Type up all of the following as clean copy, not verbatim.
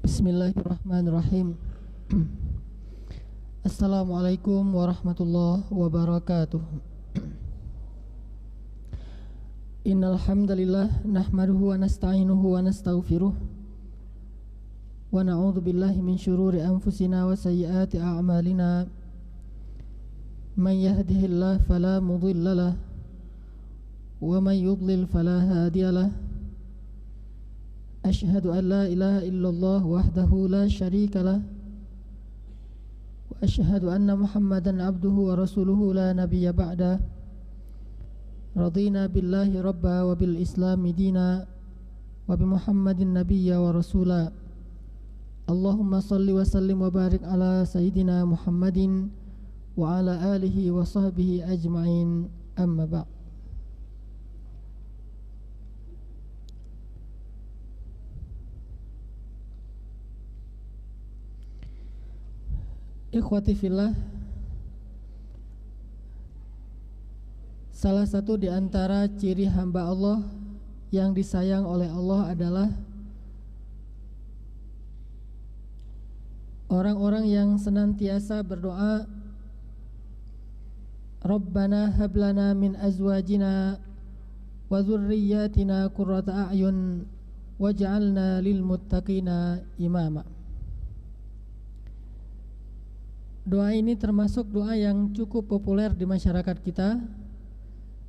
Bismillahirrahmanirrahim. Assalamualaikum warahmatullahi wabarakatuh. Innal hamdalillah nahmaduhu wa nasta'inuhu wa nastaghfiruh wa na'udzu billahi min shururi anfusina wa sayyiati a'malina. Man yahdihillahu fala mudilla lahu wa man yudlil fala hadiya lahu. Asyhadu an la ilaha illallah wahdahu la syarika lah wa asyhadu anna Muhammadan abduhu wa rasuluhu la nabiyya ba'da. Radina billahi rabba wa bil islami dina wa bi Muhammadin nabiyya wa rasula. Allahumma salli wa sallim wa barik ala sayyidina Muhammadin wa ala alihi wa sahbihi ajma'in, amma ba'd. Ikhwati fillah, salah satu di antara ciri hamba Allah yang disayang oleh Allah adalah orang-orang yang senantiasa berdoa, Rabbana hablana min azwajina wa dzurriyyatina qurrata a'yun waj'alna lil muttaqina imama. Doa ini termasuk doa yang cukup populer di masyarakat kita,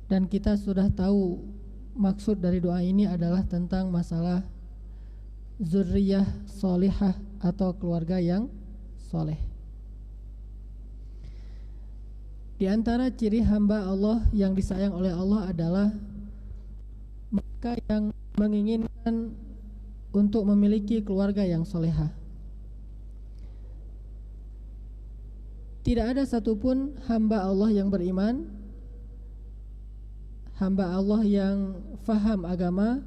dan kita sudah tahu maksud dari doa ini adalah tentang masalah zurriyah solihah atau keluarga yang soleh. Di antara ciri hamba Allah yang disayang oleh Allah adalah mereka yang menginginkan untuk memiliki keluarga yang solehah. Tidak ada satupun hamba Allah yang beriman, hamba Allah yang faham agama,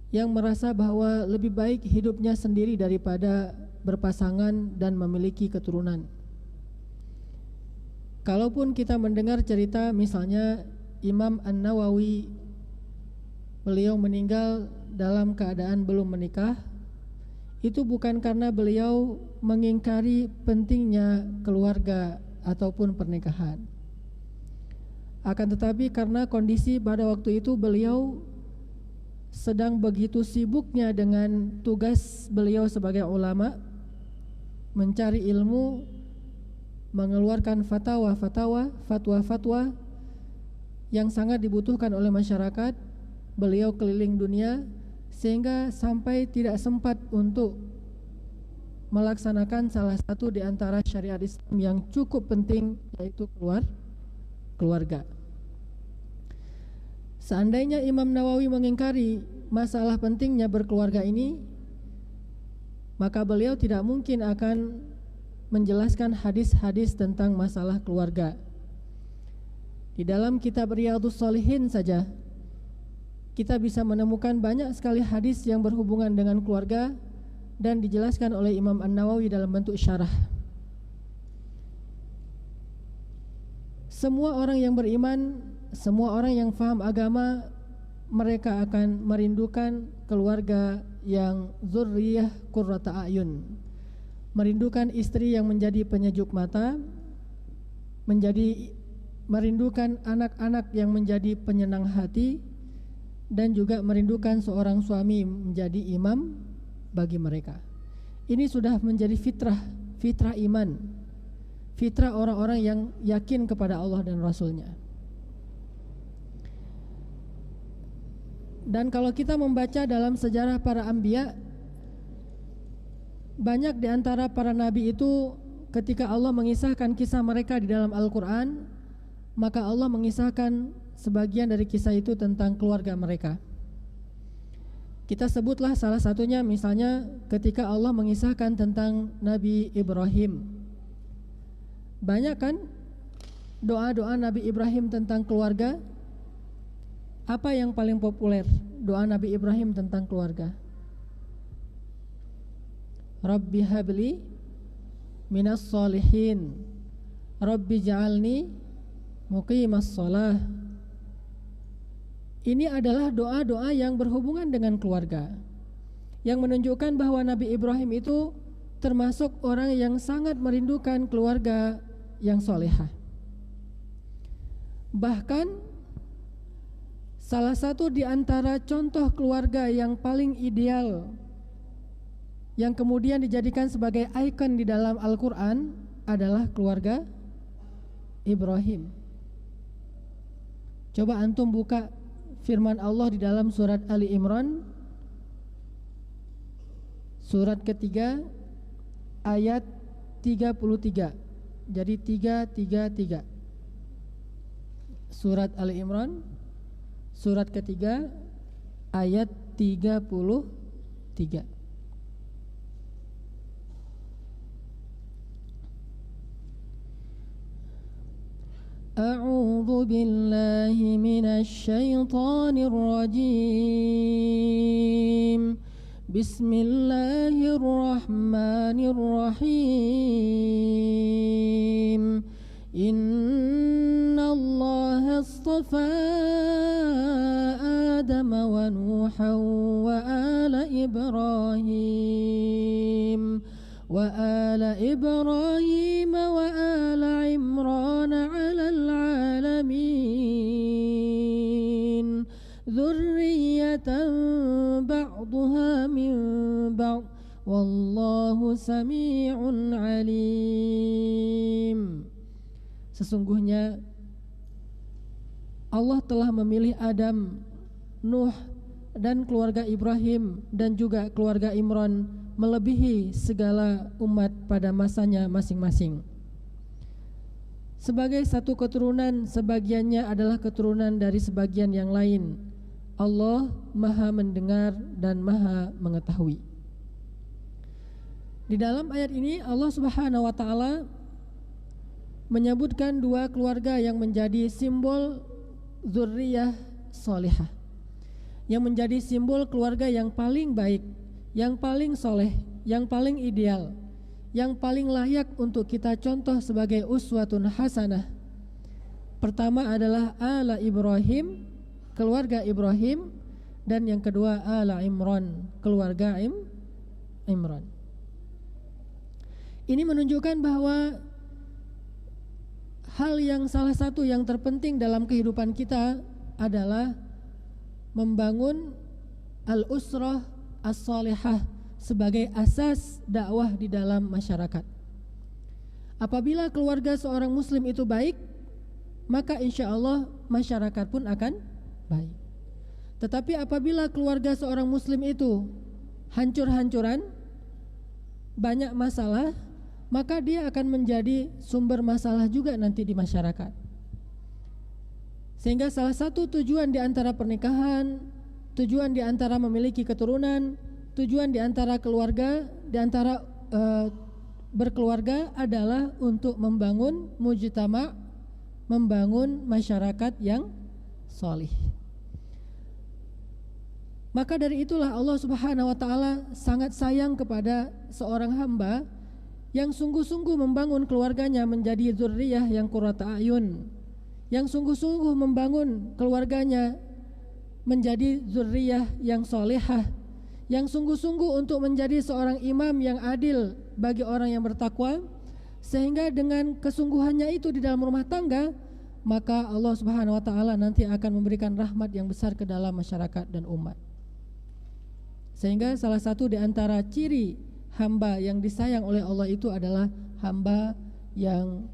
yang merasa bahwa lebih baik hidupnya sendiri daripada berpasangan dan memiliki keturunan. Kalaupun kita mendengar cerita misalnya Imam An-Nawawi, beliau meninggal dalam keadaan belum menikah, itu bukan karena beliau mengingkari pentingnya keluarga ataupun pernikahan. Akan tetapi karena kondisi pada waktu itu beliau sedang begitu sibuknya dengan tugas beliau sebagai ulama, mencari ilmu, mengeluarkan fatwa-fatwa yang sangat dibutuhkan oleh masyarakat. Beliau keliling dunia sehingga sampai tidak sempat untuk melaksanakan salah satu di antara syariat Islam yang cukup penting, yaitu keluarga. Seandainya Imam Nawawi mengingkari masalah pentingnya berkeluarga ini, maka beliau tidak mungkin akan menjelaskan hadis-hadis tentang masalah keluarga. Di dalam kitab Riyadhus Shalihin saja kita bisa menemukan banyak sekali hadis yang berhubungan dengan keluarga dan dijelaskan oleh Imam An-Nawawi dalam bentuk syarah. Semua orang yang beriman, semua orang yang faham agama, mereka akan merindukan keluarga yang zurriyah qurrata a'yun, merindukan istri yang menjadi penyejuk mata, merindukan anak-anak yang menjadi penyenang hati, dan juga merindukan seorang suami menjadi imam bagi mereka. Ini sudah menjadi fitrah iman, fitrah orang-orang yang yakin kepada Allah dan Rasulnya. Dan kalau kita membaca dalam sejarah para anbiya, banyak di antara para nabi itu ketika Allah mengisahkan kisah mereka di dalam Al-Quran, maka Allah mengisahkan sebagian dari kisah itu tentang keluarga mereka. Kita sebutlah salah satunya, misalnya ketika Allah mengisahkan tentang Nabi Ibrahim. Banyak kan doa-doa Nabi Ibrahim tentang keluarga? Apa yang paling populer doa Nabi Ibrahim tentang keluarga? Rabbi habli minas solihin, Rabbi ja'alni muqimas shalah. Ini adalah doa-doa yang berhubungan dengan keluarga. yang menunjukkan bahwa Nabi Ibrahim itu termasuk orang yang sangat merindukan keluarga yang solehah. Bahkan salah satu di antara contoh keluarga yang paling ideal yang kemudian dijadikan sebagai ikon di dalam Al-Quran adalah keluarga Ibrahim. Coba antum buka firman Allah di dalam surat Ali Imran, surat ketiga ayat 33. Jadi 333. Surat Ali Imran, surat ketiga ayat 33. A'udzu billahi minasy syaithanir rajim. Bismillahirrahmanirrahim. Innallaha astafa Adam wa Nuhan wa ala Ibrahim wa ala Imran 'alal 'alamin dzurriyyatan ba'daha min ba'd wallahu samii'un 'alim. Sesungguhnya Allah telah memilih Adam, Nuh, dan keluarga Ibrahim dan juga keluarga Imran melebihi segala umat pada masanya masing-masing. Sebagai satu keturunan, sebagiannya adalah keturunan dari sebagian yang lain. Allah Maha mendengar dan Maha mengetahui. Di dalam ayat ini Allah Subhanahu wa taala menyebutkan dua keluarga yang menjadi simbol dzurriyyah salihah, yang menjadi simbol keluarga yang paling baik, yang paling soleh, yang paling ideal, yang paling layak untuk kita contoh sebagai uswatun hasanah. Pertama adalah ala Ibrahim, keluarga Ibrahim, dan yang kedua ala Imran, keluarga Imran. Ini menunjukkan bahwa hal yang salah satu yang terpenting dalam kehidupan kita adalah membangun al-usrah as-salihah sebagai asas dakwah di dalam masyarakat. Apabila keluarga seorang muslim itu baik, maka insya Allah masyarakat pun akan baik. Tetapi apabila keluarga seorang muslim itu hancur-hancuran, banyak masalah, maka dia akan menjadi sumber masalah juga nanti di masyarakat. Sehingga salah satu tujuan di antara pernikahan, tujuan di antara memiliki keturunan, tujuan di antara keluarga, di antara berkeluarga adalah untuk membangun mujtama', membangun masyarakat yang solih. Maka dari itulah Allah Subhanahu wa taala sangat sayang kepada seorang hamba yang sungguh-sungguh membangun keluarganya menjadi dzurriyyah yang qurrata a'yun, yang sungguh-sungguh membangun keluarganya menjadi dzurriyyah yang solehah, yang sungguh-sungguh untuk menjadi seorang imam yang adil bagi orang yang bertakwa, sehingga dengan kesungguhannya itu di dalam rumah tangga, maka Allah Subhanahu wa taala nanti akan memberikan rahmat yang besar ke dalam masyarakat dan umat. Sehingga salah satu di antara ciri hamba yang disayang oleh Allah itu adalah hamba yang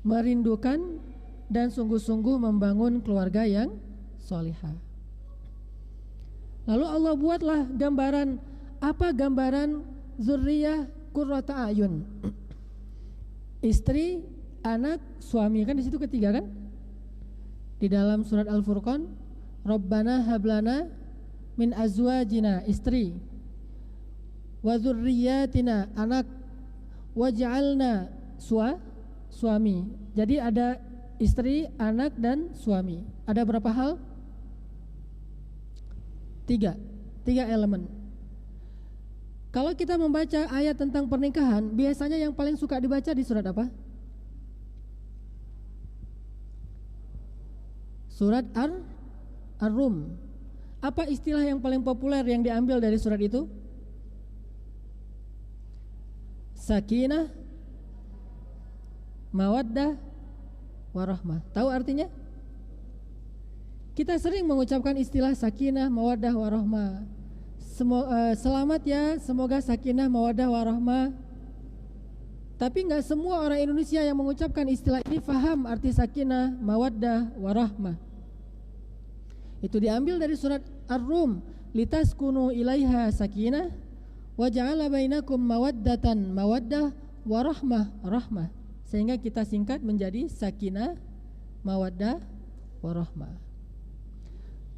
merindukan dan sungguh-sungguh membangun keluarga yang solihah. Lalu Allah buatlah gambaran, apa gambaran dzurriyyah qurrata a'yun? Istri, anak, suami, kan di situ ketiga kan? Di dalam surat Al-Furqan, Rabbana hablana min azwajina, istri, wa dzurriyyatina, anak, waj'alna, suami. Jadi ada istri, anak, dan suami. Ada berapa hal? Tiga elemen. Kalau kita membaca ayat tentang pernikahan, biasanya yang paling suka dibaca di surat apa? Surat Ar-Rum. Apa istilah yang paling populer yang diambil dari surat itu? sakinah, mawaddah, warahmah. Tahu artinya? Kita sering mengucapkan istilah sakinah, mawaddah, warahmah. Selamat ya, semoga sakinah, mawaddah, warahmah. Tapi nggak semua orang Indonesia yang mengucapkan istilah ini faham arti sakinah, mawaddah, warahmah. Itu diambil dari surat Ar-Rum, litaskunu ilaiha sakinah wa ja'ala bainakum mawaddatan, mawaddah, warahmah, rahmah. Sehingga kita singkat menjadi sakinah, mawaddah, warahmah.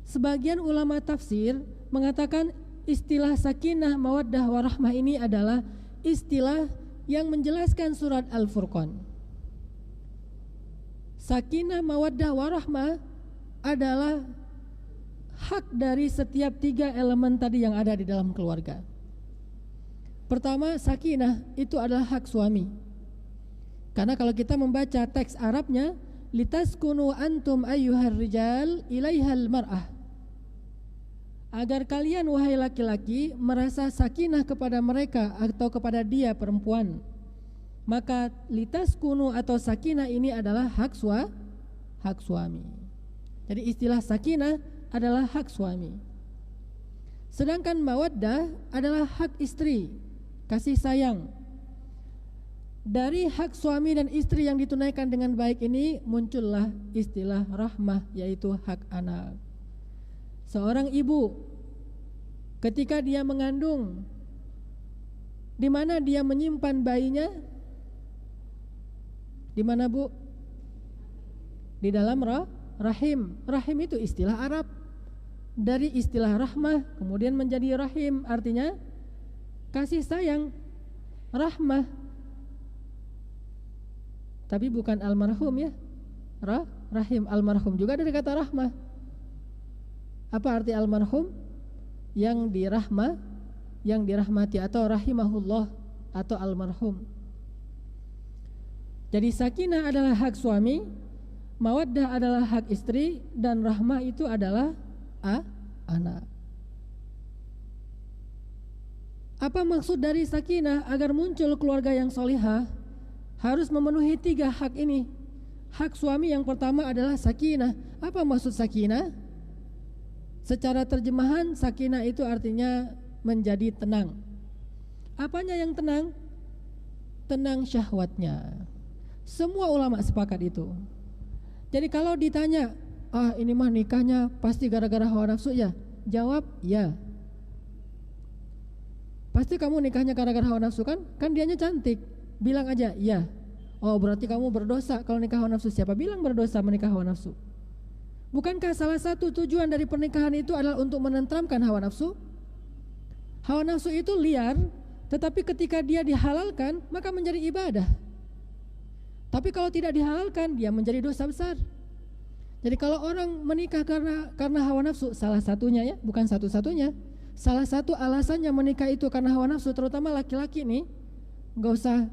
Sebagian ulama tafsir mengatakan istilah sakinah, mawaddah, warahmah ini adalah istilah yang menjelaskan surat Al-Furqan. Sakinah, mawaddah, warahmah adalah hak dari setiap 3 elemen tadi yang ada di dalam keluarga. Pertama, sakinah itu adalah hak suami. Karena kalau kita membaca teks Arabnya, litaskunu antum ayyuhar rijal ilaihal mar'ah, agar kalian wahai laki-laki merasa sakinah kepada mereka atau kepada dia perempuan. Maka litaskunu atau sakinah ini adalah hak suami. Jadi istilah sakinah adalah hak suami. Sedangkan mawaddah adalah hak istri, kasih sayang. Dari hak suami dan istri yang ditunaikan dengan baik ini muncullah istilah rahmah, yaitu hak anak. Seorang ibu ketika dia mengandung, di mana dia menyimpan bayinya? Di mana, Bu? Di dalam rahim. Rahim itu istilah Arab. Dari istilah rahmah kemudian menjadi rahim, artinya kasih sayang, rahmah. Tapi bukan almarhum ya. Rahim, almarhum juga dari kata rahmah. Apa arti almarhum? Yang dirahmati atau rahimahullah atau almarhum. Jadi sakinah adalah hak suami, mawaddah adalah hak istri, dan rahmah itu adalah anak. Apa maksud dari sakinah? Agar muncul keluarga yang solihah harus memenuhi 3 hak ini. Hak suami yang pertama adalah sakinah. Apa maksud sakinah? Secara terjemahan, sakinah itu artinya menjadi tenang. Apanya yang tenang? Tenang syahwatnya. Semua ulama sepakat itu. Jadi kalau ditanya, ini mah nikahnya pasti gara-gara hawa nafsu ya? Jawab, ya. Pasti kamu nikahnya gara-gara hawa nafsu kan? Kan dianya cantik. Bilang aja, ya. Oh, berarti kamu berdosa kalau nikah hawa nafsu. Siapa bilang berdosa menikah hawa nafsu? Bukankah salah satu tujuan dari pernikahan itu adalah untuk menenteramkan hawa nafsu? Hawa nafsu itu liar, tetapi ketika dia dihalalkan, maka menjadi ibadah. Tapi kalau tidak dihalalkan, dia menjadi dosa besar. Jadi kalau orang menikah karena hawa nafsu, salah satunya ya, bukan satu-satunya, salah satu alasannya menikah itu karena hawa nafsu, terutama laki-laki nih, nggak usah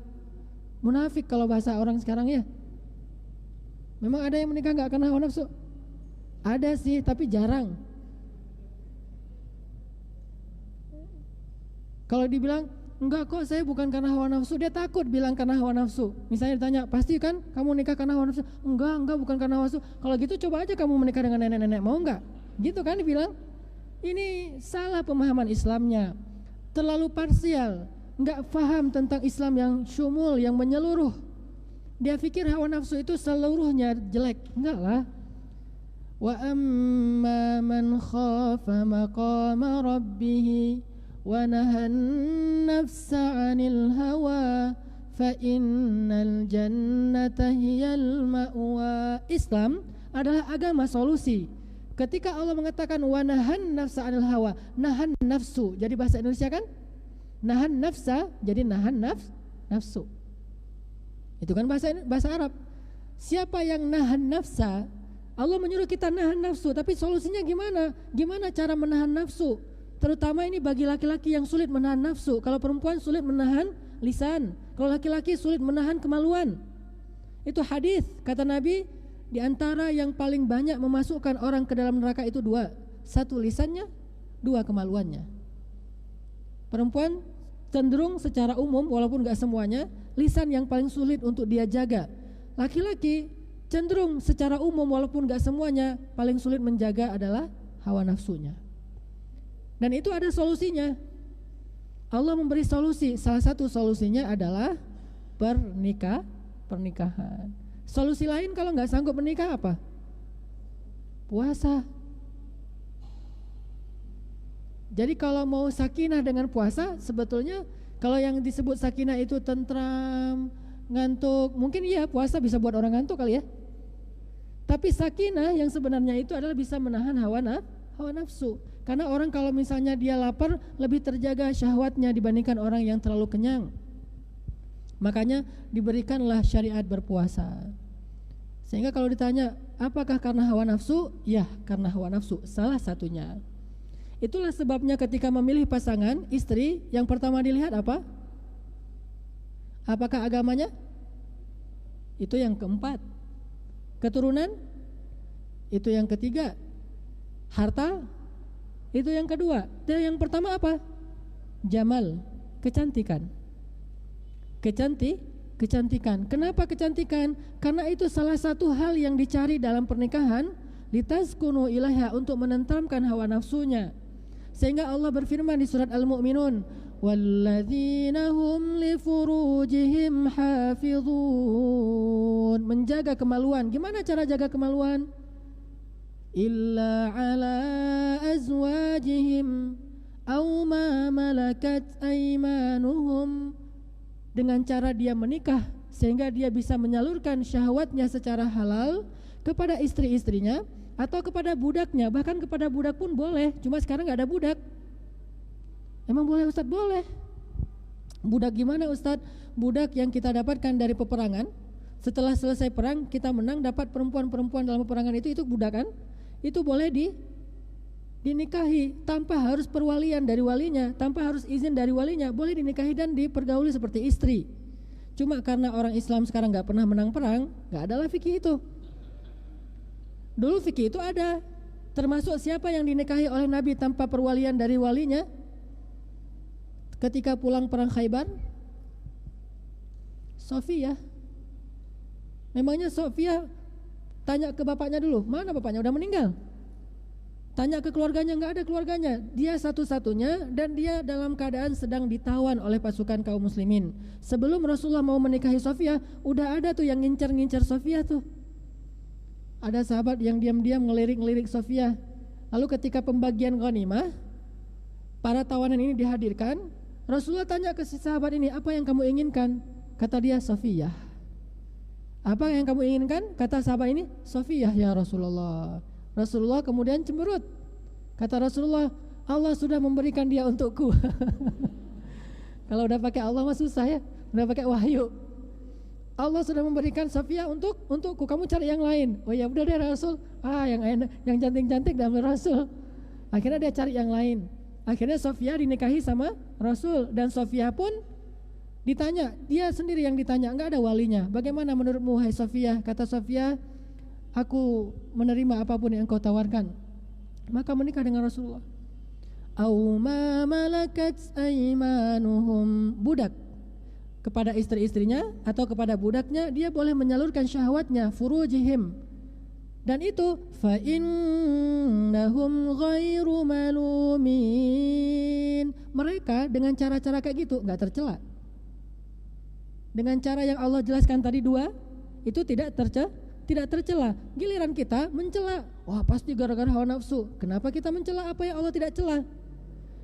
munafik kalau bahasa orang sekarang ya. Memang ada yang menikah nggak karena hawa nafsu? Ada sih, tapi jarang. Kalau dibilang, enggak kok saya bukan karena hawa nafsu, dia takut bilang karena hawa nafsu. Misalnya ditanya, pasti kan kamu nikah karena hawa nafsu? Enggak bukan karena hawa nafsu. Kalau gitu coba aja kamu menikah dengan nenek-nenek, mau enggak? Gitu kan dibilang. Ini salah pemahaman Islamnya, terlalu parsial, enggak paham tentang Islam yang syumul, yang menyeluruh. Dia pikir hawa nafsu itu seluruhnya jelek. Enggak lah. Wa amma man khafa maqama rabbih wa nahan nafsa 'anil hawa fa innal jannata hiyal ma'wa. Islam adalah agama solusi. Ketika Allah mengatakan wa nahan nafsa 'anil hawa, nahan nafsu. Jadi bahasa Indonesia kan? Nahan nafsa, jadi nahan nafsu. Itu kan bahasa Arab. Siapa yang nahan nafsa? Allah menyuruh kita nahan nafsu, tapi solusinya gimana? Gimana cara menahan nafsu? Terutama ini bagi laki-laki yang sulit menahan nafsu. Kalau perempuan sulit menahan lisan, kalau laki-laki sulit menahan kemaluan. Itu hadis, kata Nabi, di antara yang paling banyak memasukkan orang ke dalam neraka itu 2. 1 lisannya, 2 kemaluannya. Perempuan cenderung secara umum walaupun gak semuanya, lisan yang paling sulit untuk dia jaga. Laki-laki cenderung secara umum walaupun gak semuanya, paling sulit menjaga adalah hawa nafsunya. Dan itu ada solusinya. Allah memberi solusi. Salah satu solusinya adalah pernikahan. Solusi lain kalau gak sanggup menikah apa? Puasa. Jadi kalau mau sakinah dengan puasa, sebetulnya kalau yang disebut sakinah itu tentram, ngantuk, mungkin iya puasa bisa buat orang ngantuk kali ya. Tapi sakinah yang sebenarnya itu adalah bisa menahan hawa nafsu. Karena orang kalau misalnya dia lapar, lebih terjaga syahwatnya dibandingkan orang yang terlalu kenyang. Makanya diberikanlah syariat berpuasa. Sehingga kalau ditanya, apakah karena hawa nafsu? Ya, karena hawa nafsu, salah satunya. Itulah sebabnya ketika memilih pasangan, istri, yang pertama dilihat apa? Apakah agamanya? Itu yang keempat. Keturunan? Itu yang ketiga. Harta? Itu yang kedua. Dan yang pertama apa? Jamal, kecantikan. Kecantikan. Kenapa kecantikan? Karena itu salah satu hal yang dicari dalam pernikahan, litaskunu ilaiha, untuk menenteramkan hawa nafsunya. Sehingga Allah berfirman di surat Al-Mu'minun, walladzina hum li furujihim hafizun, menjaga kemaluan. Gimana cara jaga kemaluan? Illa ala azwajihim aw ma malakat aymanuhum, dengan cara dia menikah sehingga dia bisa menyalurkan syahwatnya secara halal kepada istri-istrinya atau kepada budaknya. Bahkan kepada budak pun boleh, cuma sekarang gak ada budak. Emang boleh Ustadz? Boleh. Budak gimana Ustadz? Budak yang kita dapatkan dari peperangan. Setelah selesai perang kita menang, dapat perempuan-perempuan dalam peperangan itu budak kan? Itu boleh dinikahi tanpa harus perwalian dari walinya, tanpa harus izin dari walinya. Boleh dinikahi dan dipergauli seperti istri. Cuma karena orang Islam sekarang gak pernah menang perang, gak adalah fikih itu. Dulu fikih itu ada, termasuk siapa yang dinikahi oleh Nabi tanpa perwalian dari walinya ketika pulang perang Khaybar? Sofia. Memangnya Sofia tanya ke bapaknya dulu, mana bapaknya? Udah meninggal. Tanya ke keluarganya, nggak ada keluarganya. Dia satu-satunya dan dia dalam keadaan sedang ditawan oleh pasukan kaum muslimin. Sebelum Rasulullah mau menikahi Sofia, udah ada tuh yang ngincer-ngincer Sofia tuh. Ada sahabat yang diam-diam ngelirik-ngelirik Sofia. Lalu ketika pembagian ghanimah, para tawanan ini dihadirkan. Rasulullah tanya ke si sahabat ini, apa yang kamu inginkan? Kata dia, Sofia. Apa yang kamu inginkan? Kata sahabat ini, Sofia ya Rasulullah. Rasulullah kemudian cemberut. Kata Rasulullah, Allah sudah memberikan dia untukku. Kalau udah pakai Allah mah susah ya, udah pakai wahyu. Allah sudah memberikan Sofia untukku, kamu cari yang lain. Oh ya udah deh Rasul, yang enak, yang cantik-cantik dalam Rasul. Akhirnya dia cari yang lain. Akhirnya Sofia dinikahi sama Rasul, dan Sofia pun ditanya, dia sendiri yang ditanya, enggak ada walinya. Bagaimana menurutmu hai Sofia? Kata Sofia, aku menerima apapun yang engkau tawarkan. Maka menikah dengan Rasulullah. Au ma malakat aymanuhum, budak. Kepada istri-istrinya atau kepada budaknya dia boleh menyalurkan syahwatnya, furujihim. Dan itu fa innahum ghairu malumin. Mereka dengan cara-cara kayak gitu enggak tercela. Dengan cara yang Allah jelaskan tadi dua, itu tidak tercela. Giliran kita mencela, wah pasti gara-gara hawa nafsu. Kenapa kita mencela apa yang Allah tidak cela?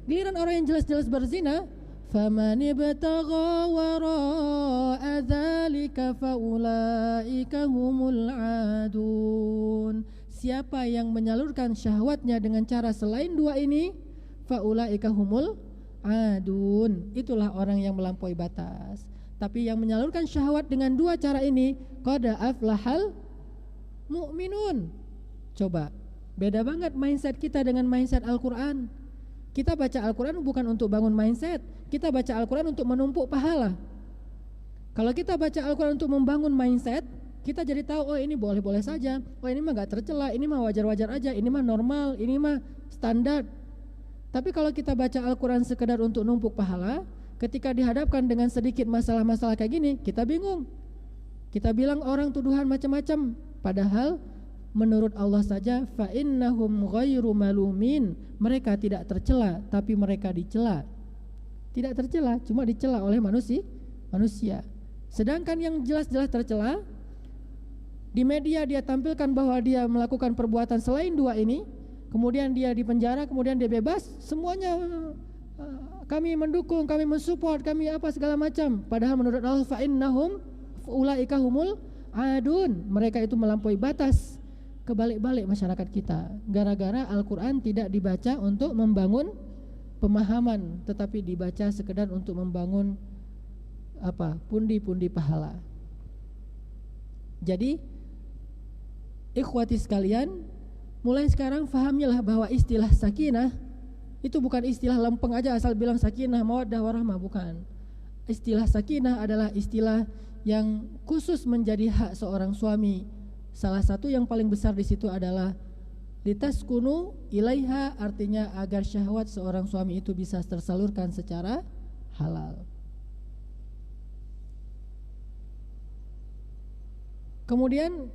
Giliran orang yang jelas-jelas berzina, faman ibtagha wara'a dzalika faulaika humul adun. Siapa yang menyalurkan syahwatnya dengan cara selain dua ini, faulaika humul adun. Itulah orang yang melampaui batas. Tapi yang menyalurkan syahwat dengan dua cara ini, qad aflahal mu'minun. Coba, beda banget mindset kita dengan mindset Al-Quran. Kita baca Al-Quran bukan untuk bangun mindset, kita baca Al-Quran untuk menumpuk pahala. Kalau kita baca Al-Quran untuk membangun mindset, kita jadi tahu, oh ini boleh-boleh saja, oh ini mah gak tercela, ini mah wajar-wajar aja, ini mah normal, ini mah standar. Tapi kalau kita baca Al-Quran sekedar untuk numpuk pahala, ketika dihadapkan dengan sedikit masalah-masalah kayak gini, kita bingung. Kita bilang orang tuduhan macam-macam, padahal menurut Allah saja fa innahum ghairu malumin, mereka tidak tercela tapi mereka dicela. Tidak tercela, cuma dicela oleh manusia. Sedangkan yang jelas-jelas tercela di media dia tampilkan bahwa dia melakukan perbuatan selain dua ini, kemudian dia dipenjara, kemudian dia bebas, semuanya kami mendukung, kami mensupport, kami apa segala macam. Padahal menurut Allah fa innahum ulaika humul adun, mereka itu melampaui batas. Kebalik-balik masyarakat kita, gara-gara Al-Quran tidak dibaca untuk membangun pemahaman, tetapi dibaca sekedar untuk membangun pundi-pundi pahala. Jadi ikhwati sekalian, mulai sekarang fahamilah bahwa istilah sakinah itu bukan istilah lempeng aja asal bilang sakinah mawaddah warahmah, bukan. Istilah sakinah adalah istilah yang khusus menjadi hak seorang suami. Salah satu yang paling besar di situ adalah litaskunu ilaiha, artinya agar syahwat seorang suami itu bisa tersalurkan secara halal. Kemudian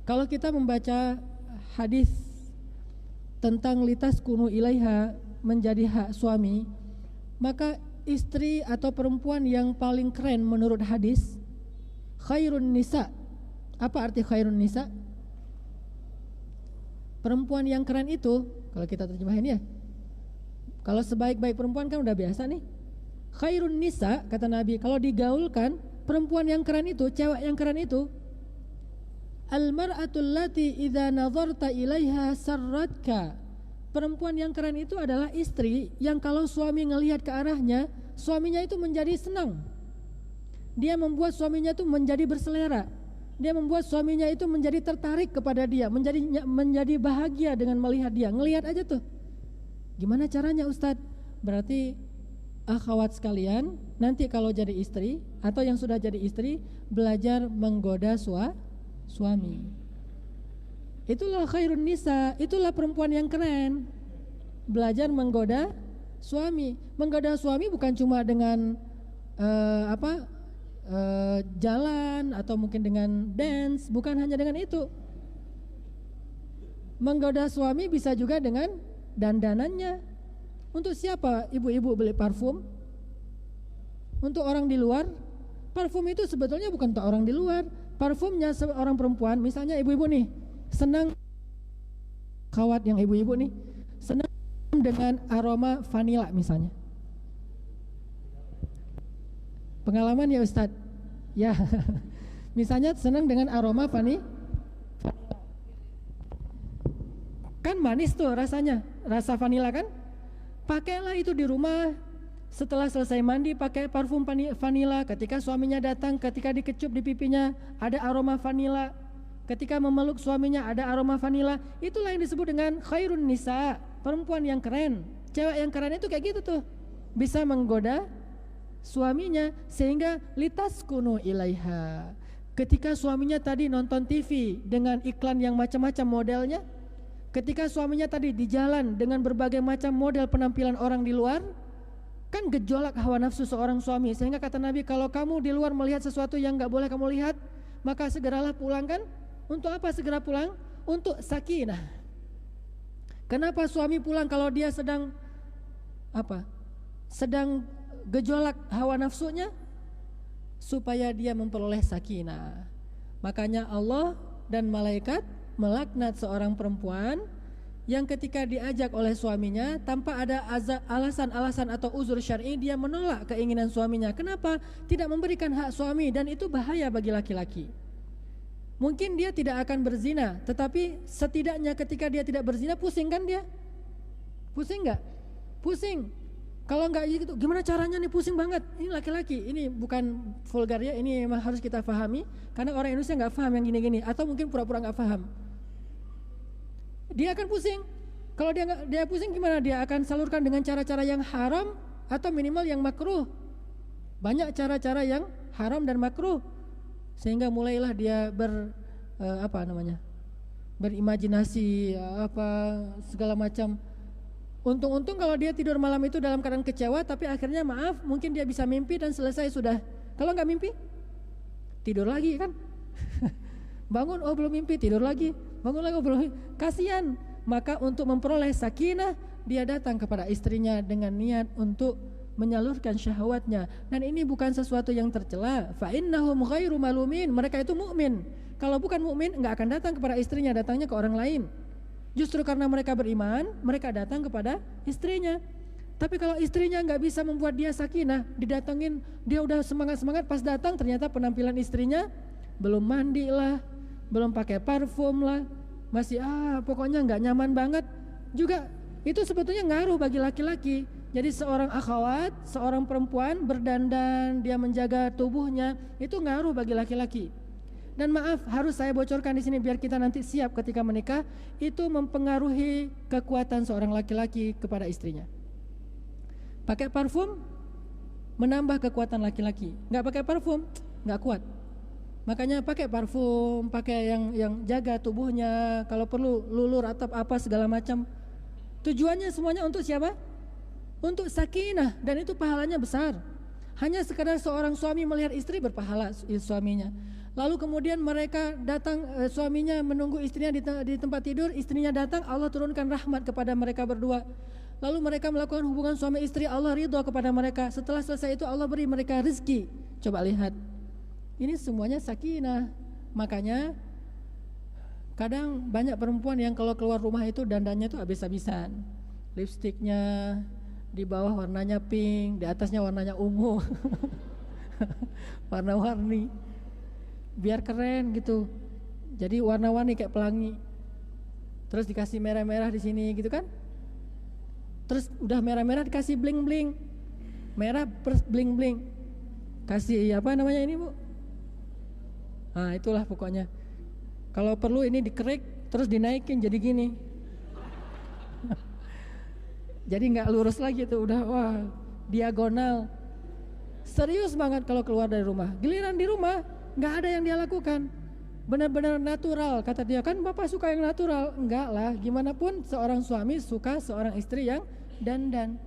kalau kita membaca hadis tentang litaskunu ilaiha menjadi hak suami, maka istri atau perempuan yang paling keren menurut hadis khairun nisa. Apa arti khairun nisa? Perempuan yang keren itu, kalau kita terjemahin ya, kalau sebaik-baik perempuan kan udah biasa nih. Khairun nisa, kata Nabi, kalau digaulkan, perempuan yang keren itu, cewek yang keren itu, al-mar'atul lati idza nazarta ilaiha sarratka. Perempuan yang keren itu adalah istri yang kalau suami ngelihat ke arahnya, suaminya itu menjadi senang. Dia membuat suaminya itu menjadi berselera. Dia membuat suaminya itu menjadi tertarik kepada dia, menjadi bahagia dengan melihat dia. Ngelihat aja tuh. Gimana caranya Ustadz? Berarti akhwat sekalian, nanti kalau jadi istri atau yang sudah jadi istri, belajar menggoda suami. Itulah khairun nisa, itulah perempuan yang keren. Belajar menggoda suami. Menggoda suami bukan cuma dengan jalan atau mungkin dengan dance, bukan hanya dengan itu. Menggoda suami bisa juga dengan dandanannya. Untuk siapa ibu-ibu beli parfum? Untuk orang di luar. Parfum itu sebetulnya bukan untuk orang di luar. Parfumnya seorang perempuan, misalnya ibu-ibu nih senang, kawat yang ibu-ibu nih senang dengan aroma vanila misalnya. Pengalaman ya Ustadz? Ya, misalnya senang dengan aroma vanila, kan manis tuh rasanya, rasa vanila kan? Pakailah itu di rumah. Setelah selesai mandi pakai parfum vanila. Ketika suaminya datang, ketika dikecup di pipinya ada aroma vanila. Ketika memeluk suaminya ada aroma vanila. Itulah yang disebut dengan khairun nisa, perempuan yang keren. Cewek yang keren itu kayak gitu tuh, bisa menggoda suaminya sehingga litaskunu ilaiha. Ketika suaminya tadi nonton TV dengan iklan yang macam-macam modelnya, ketika suaminya tadi di jalan dengan berbagai macam model penampilan orang di luar, kan gejolak hawa nafsu seorang suami. Sehingga kata Nabi, kalau kamu di luar melihat sesuatu yang gak boleh kamu lihat, maka segeralah pulang. Kan untuk apa segera pulang? Untuk sakinah. Kenapa suami pulang kalau dia sedang gejolak hawa nafsunya? Supaya dia memperoleh sakinah. Makanya Allah dan malaikat melaknat seorang perempuan yang ketika diajak oleh suaminya tanpa ada alasan-alasan atau uzur syar'i, dia menolak keinginan suaminya. Kenapa? Tidak memberikan hak suami, dan itu bahaya bagi laki-laki. Mungkin dia tidak akan berzina, tetapi setidaknya ketika dia tidak berzina, pusing kan dia? Pusing gak? Pusing. Kalau enggak gitu, gimana caranya nih, pusing banget. Ini laki-laki, ini bukan vulgar ya, ini memang harus kita pahami. Karena orang Indonesia enggak paham yang gini-gini, atau mungkin pura-pura enggak paham. Dia akan pusing. Kalau dia pusing gimana? Dia akan salurkan dengan cara-cara yang haram atau minimal yang makruh. Banyak cara-cara yang haram dan makruh. Sehingga mulailah dia berimajinasi segala macam Untung-untung kalau dia tidur malam itu dalam keadaan kecewa, tapi akhirnya maaf, mungkin dia bisa mimpi dan selesai sudah. Kalau nggak mimpi, tidur lagi kan. Bangun, oh belum mimpi, tidur lagi. Bangun lagi, oh belum mimpi. Kasihan. Maka untuk memperoleh sakinah, dia datang kepada istrinya dengan niat untuk menyalurkan syahwatnya. Dan ini bukan sesuatu yang tercela. Fa innahum ghairu malumin. Mereka itu mukmin. Kalau bukan mukmin, nggak akan datang kepada istrinya, datangnya ke orang lain. Justru karena mereka beriman, mereka datang kepada istrinya. Tapi kalau istrinya nggak bisa membuat dia sakinah, didatengin, dia udah semangat-semangat, pas datang ternyata penampilan istrinya belum mandi lah, belum pakai parfum lah, masih pokoknya nggak nyaman banget. Juga itu sebetulnya ngaruh bagi laki-laki. Jadi seorang akhwat, seorang perempuan berdandan, dia menjaga tubuhnya, itu ngaruh bagi laki-laki. Dan maaf, harus saya bocorkan di sini biar kita nanti siap ketika menikah, itu mempengaruhi kekuatan seorang laki-laki kepada istrinya. Pakai parfum menambah kekuatan laki-laki. Nggak pakai parfum nggak kuat. Makanya pakai parfum, pakai yang jaga tubuhnya, kalau perlu lulur atau apa segala macam. Tujuannya semuanya untuk siapa? Untuk sakinah, dan itu pahalanya besar. Hanya sekadar seorang suami melihat istri berpahala suaminya. Lalu kemudian mereka datang, suaminya menunggu istrinya di tempat tidur, istrinya datang, Allah turunkan rahmat kepada mereka berdua. Lalu mereka melakukan hubungan suami istri, Allah ridho kepada mereka. Setelah selesai itu Allah beri mereka rezeki. Coba lihat, ini semuanya sakinah. Makanya kadang banyak perempuan yang kalau keluar rumah itu dandannya itu habis-habisan. Lipstiknya di bawah warnanya pink, di atasnya warnanya ungu. Warna-warni, biar keren gitu. Jadi warna-warni kayak pelangi. Terus dikasih merah-merah di sini gitu kan. Terus udah merah-merah dikasih bling-bling. Merah plus bling-bling. Kasih apa namanya ini, Bu? Nah, itulah pokoknya. Kalau perlu ini dikerik terus dinaikin jadi gini. Jadi nggak lurus lagi tuh, udah wah diagonal. Serius banget kalau keluar dari rumah. Giliran di rumah nggak ada yang dia lakukan. Benar-benar natural, kata dia, kan bapak suka yang natural. Enggak lah, gimana pun seorang suami suka seorang istri yang dandan.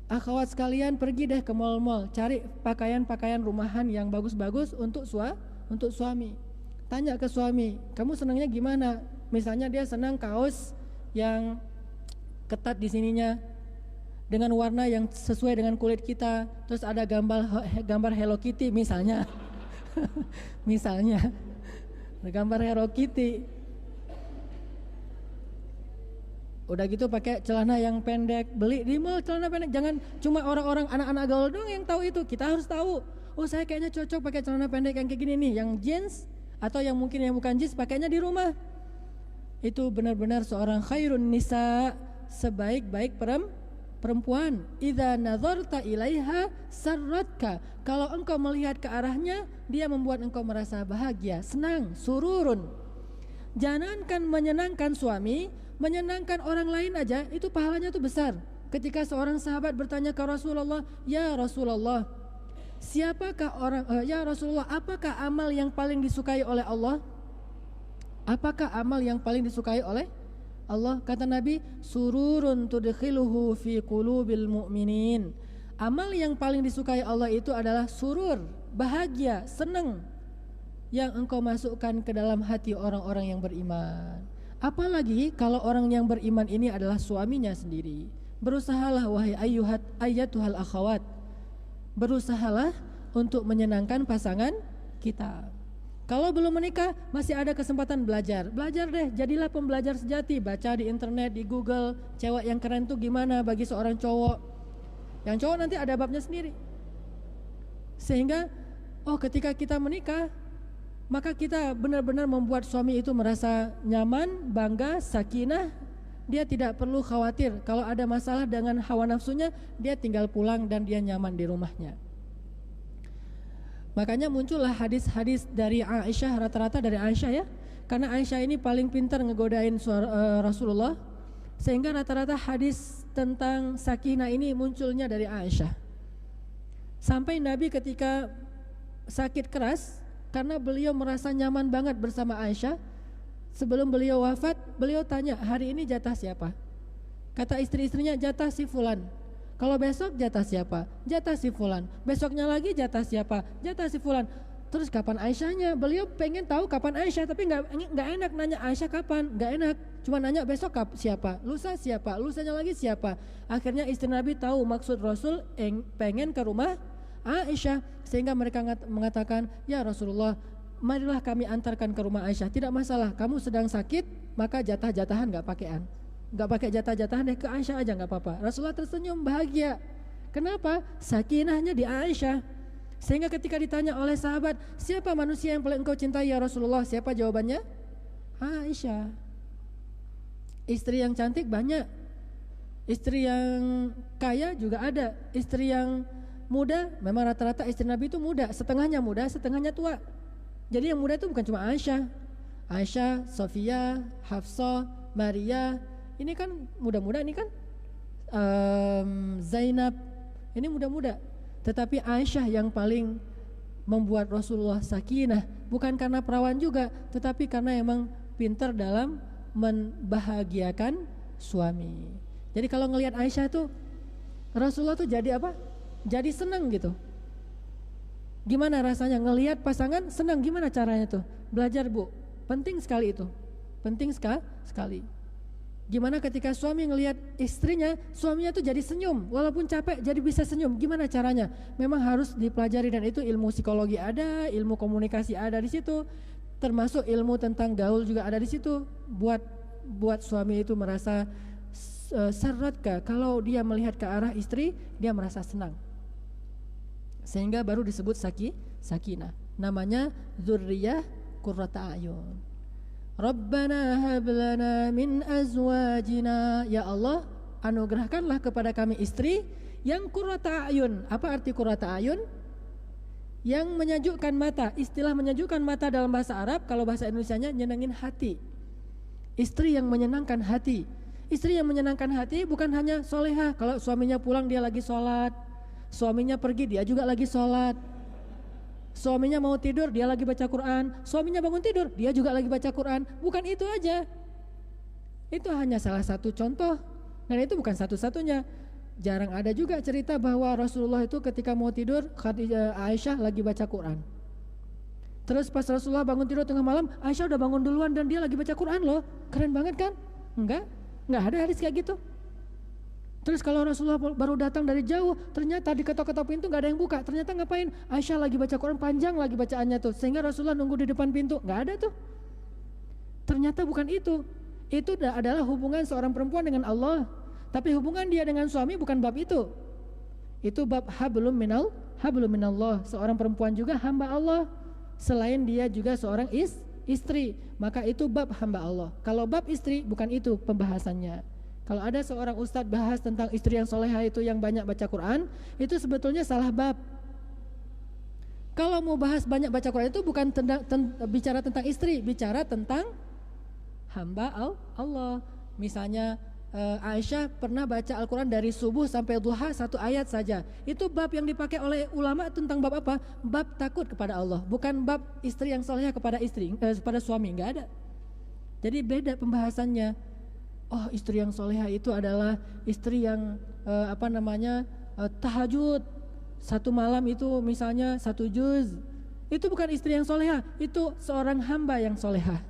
Akhwat sekalian, pergi deh ke mall-mall, cari pakaian-pakaian rumahan yang bagus-bagus untuk suami. Tanya ke suami, kamu senangnya gimana? Misalnya dia senang kaos yang ketat di sininya dengan warna yang sesuai dengan kulit kita, terus ada gambar Hello Kitty misalnya. Misalnya gambar Hello Kitty. Udah gitu pakai celana yang pendek, beli di mall celana pendek. Jangan cuma orang-orang anak-anak gaul doang yang tahu itu. Kita harus tahu. Oh, saya kayaknya cocok pakai celana pendek yang kayak gini nih, yang jeans atau yang mungkin yang bukan jeans, pakainya di rumah. Itu benar-benar seorang khairun nisa, sebaik-baik perempuan. Idza nazarta ilaiha sarratka. Kalau engkau melihat ke arahnya, dia membuat engkau merasa bahagia, senang, sururun. Jangankan menyenangkan suami, menyenangkan orang lain aja itu pahalanya tuh besar. Ketika seorang sahabat bertanya ke Rasulullah, "Ya Rasulullah, ya Rasulullah, apakah amal yang paling disukai oleh Allah?" Apakah amal yang paling disukai oleh Allah? Kata Nabi, sururun tudkhiluhu fi qulubil mu'minin. Amal yang paling disukai Allah itu adalah surur, bahagia, senang, yang engkau masukkan ke dalam hati orang-orang yang beriman. Apalagi kalau orang yang beriman ini adalah suaminya sendiri. Berusahalah wahai ayyatuhal akhawat, berusahalah untuk menyenangkan pasangan kita. Kalau belum menikah, masih ada kesempatan belajar. Belajar deh, jadilah pembelajar sejati. Baca di internet, di Google, cewek yang keren tuh gimana bagi seorang cowok. Yang cowok nanti ada babnya sendiri. Sehingga, ketika kita menikah, maka kita benar-benar membuat suami itu merasa nyaman, bangga, sakinah. Dia tidak perlu khawatir. Kalau ada masalah dengan hawa nafsunya, dia tinggal pulang dan dia nyaman di rumahnya. Makanya muncullah hadis-hadis dari Aisyah, rata-rata dari Aisyah ya. Karena Aisyah ini paling pintar ngegodain Rasulullah. Sehingga rata-rata hadis tentang sakinah ini munculnya dari Aisyah. Sampai Nabi ketika sakit keras, karena beliau merasa nyaman banget bersama Aisyah, sebelum beliau wafat, beliau tanya, hari ini jatah siapa? Kata istri-istrinya, jatah si fulan. Kalau besok jatah siapa? Jatah si fulan. Besoknya lagi jatah siapa? Jatah si fulan. Terus kapan Aisyahnya? Beliau pengen tahu kapan Aisyah, tapi nggak enak nanya Aisyah kapan, nggak enak. Cuma nanya besok siapa, lusa siapa, lusanya lagi siapa. Akhirnya istri Nabi tahu maksud Rasul pengen ke rumah Aisyah, sehingga mereka mengatakan, ya Rasulullah, marilah kami antarkan ke rumah Aisyah. Tidak masalah, kamu sedang sakit, maka jatah-jatahan nggak pakai jatah-jatahan deh, ke Aisyah aja nggak apa-apa. Rasulullah tersenyum bahagia. Kenapa? Sakinahnya di Aisyah. Sehingga ketika ditanya oleh sahabat, siapa manusia yang paling engkau cintai ya Rasulullah? Siapa jawabannya? Aisyah. Istri yang cantik banyak, istri yang kaya juga ada, istri yang muda, memang rata-rata istri Nabi itu muda, setengahnya tua. Jadi yang muda itu bukan cuma Aisyah, Sofia, Hafsah, Maria, ini kan muda-muda, ini kan Zainab, ini muda-muda. Tetapi Aisyah yang paling membuat Rasulullah sakinah, bukan karena perawan juga, tetapi karena emang pintar dalam membahagiakan suami. Jadi kalau ngelihat Aisyah tuh, Rasulullah tuh jadi apa? Jadi senang gitu. Gimana rasanya ngelihat pasangan senang? Gimana caranya tuh? Belajar Bu, penting sekali itu, penting sekali. Gimana ketika suami ngelihat istrinya, suaminya tuh jadi senyum, walaupun capek jadi bisa senyum. Gimana caranya? Memang harus dipelajari, dan itu ilmu psikologi ada, ilmu komunikasi ada di situ, termasuk ilmu tentang gaul juga ada di situ. Buat suami itu merasa saratka, kalau dia melihat ke arah istri, dia merasa senang. Sehingga baru disebut sakinah. Namanya dzurriyyah qurrata a'yun. Rabbana hab lana min azwajina, ya Allah, anugerahkanlah kepada kami istri yang qurrata a'yun. Apa arti qurrata a'yun? Yang menyejukkan mata. Istilah menyejukkan mata dalam bahasa Arab, kalau bahasa Indonesianya nyenengin hati. Istri yang menyenangkan hati. Istri yang menyenangkan hati bukan hanya solehah, kalau suaminya pulang dia lagi sholat, suaminya pergi dia juga lagi sholat, suaminya mau tidur dia lagi baca Quran, suaminya bangun tidur dia juga lagi baca Quran. Bukan itu aja, itu hanya salah satu contoh, dan itu bukan satu-satunya. Jarang ada juga cerita bahwa Rasulullah itu ketika mau tidur, Aisyah lagi baca Quran. Terus pas Rasulullah bangun tidur tengah malam, Aisyah udah bangun duluan dan dia lagi baca Quran loh. Keren banget kan? Enggak ada hadis kayak gitu. Terus kalau Rasulullah baru datang dari jauh, ternyata di ketok-ketok pintu gak ada yang buka. Ternyata ngapain? Aisyah lagi baca Quran, panjang lagi bacaannya tuh, sehingga Rasulullah nunggu di depan pintu. Gak ada tuh. Ternyata bukan itu. Itu adalah hubungan seorang perempuan dengan Allah. Tapi hubungan dia dengan suami bukan bab itu. Itu bab hablum minallah. Seorang perempuan juga hamba Allah, selain dia juga seorang istri. Maka itu bab hamba Allah. Kalau bab istri bukan itu pembahasannya. Kalau ada seorang ustadz bahas tentang istri yang solehah itu yang banyak baca Quran, itu sebetulnya salah bab. Kalau mau bahas banyak baca Quran itu bukan bicara tentang istri, bicara tentang hamba Allah. Misalnya Aisyah pernah baca Al-Quran dari subuh sampai duha 1 ayat saja. Itu bab yang dipakai oleh ulama tentang bab apa? Bab takut kepada Allah, bukan bab istri yang solehah kepada kepada suami, nggak ada. Jadi beda pembahasannya. Oh, istri yang solehah itu adalah istri yang tahajud 1 malam itu misalnya 1 juz. Itu bukan istri yang solehah, itu seorang hamba yang solehah.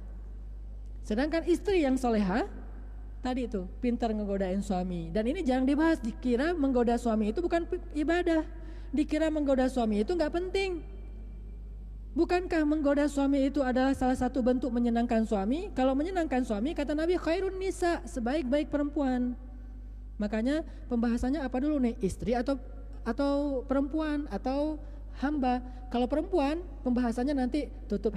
Sedangkan istri yang solehah tadi itu pintar ngegodain suami. Dan ini jangan dibahas, dikira menggoda suami itu bukan ibadah, dikira menggoda suami itu gak penting. Bukankah menggoda suami itu adalah salah satu bentuk menyenangkan suami? Kalau menyenangkan suami, kata Nabi, khairun nisa, sebaik-baik perempuan. Makanya pembahasannya apa dulu nih? Istri atau perempuan atau hamba? Kalau perempuan, pembahasannya nanti tutup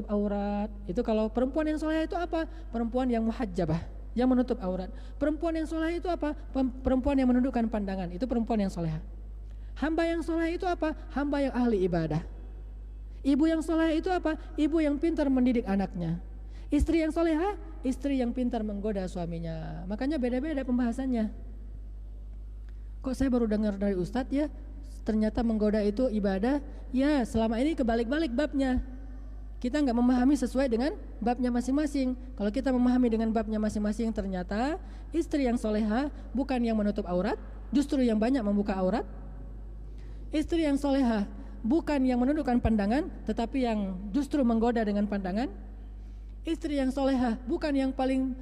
aurat. Itu kalau perempuan yang soleh itu apa? Perempuan yang muhajjabah, yang menutup aurat. Perempuan yang soleh itu apa? Perempuan yang menundukkan pandangan. Itu perempuan yang soleh. Hamba yang soleh itu apa? Hamba yang ahli ibadah. Ibu yang soleh itu apa? Ibu yang pintar mendidik anaknya. Istri yang solehah, istri yang pintar menggoda suaminya. Makanya beda-beda pembahasannya. Kok saya baru dengar dari Ustadz ya, ternyata menggoda itu ibadah? Ya, selama ini kebalik-balik babnya. Kita nggak memahami sesuai dengan babnya masing-masing. Kalau kita memahami dengan babnya masing-masing, ternyata istri yang solehah bukan yang menutup aurat, justru yang banyak membuka aurat. Istri yang solehah bukan yang menundukkan pandangan, tetapi yang justru menggoda dengan pandangan. Istri yang solehah bukan yang paling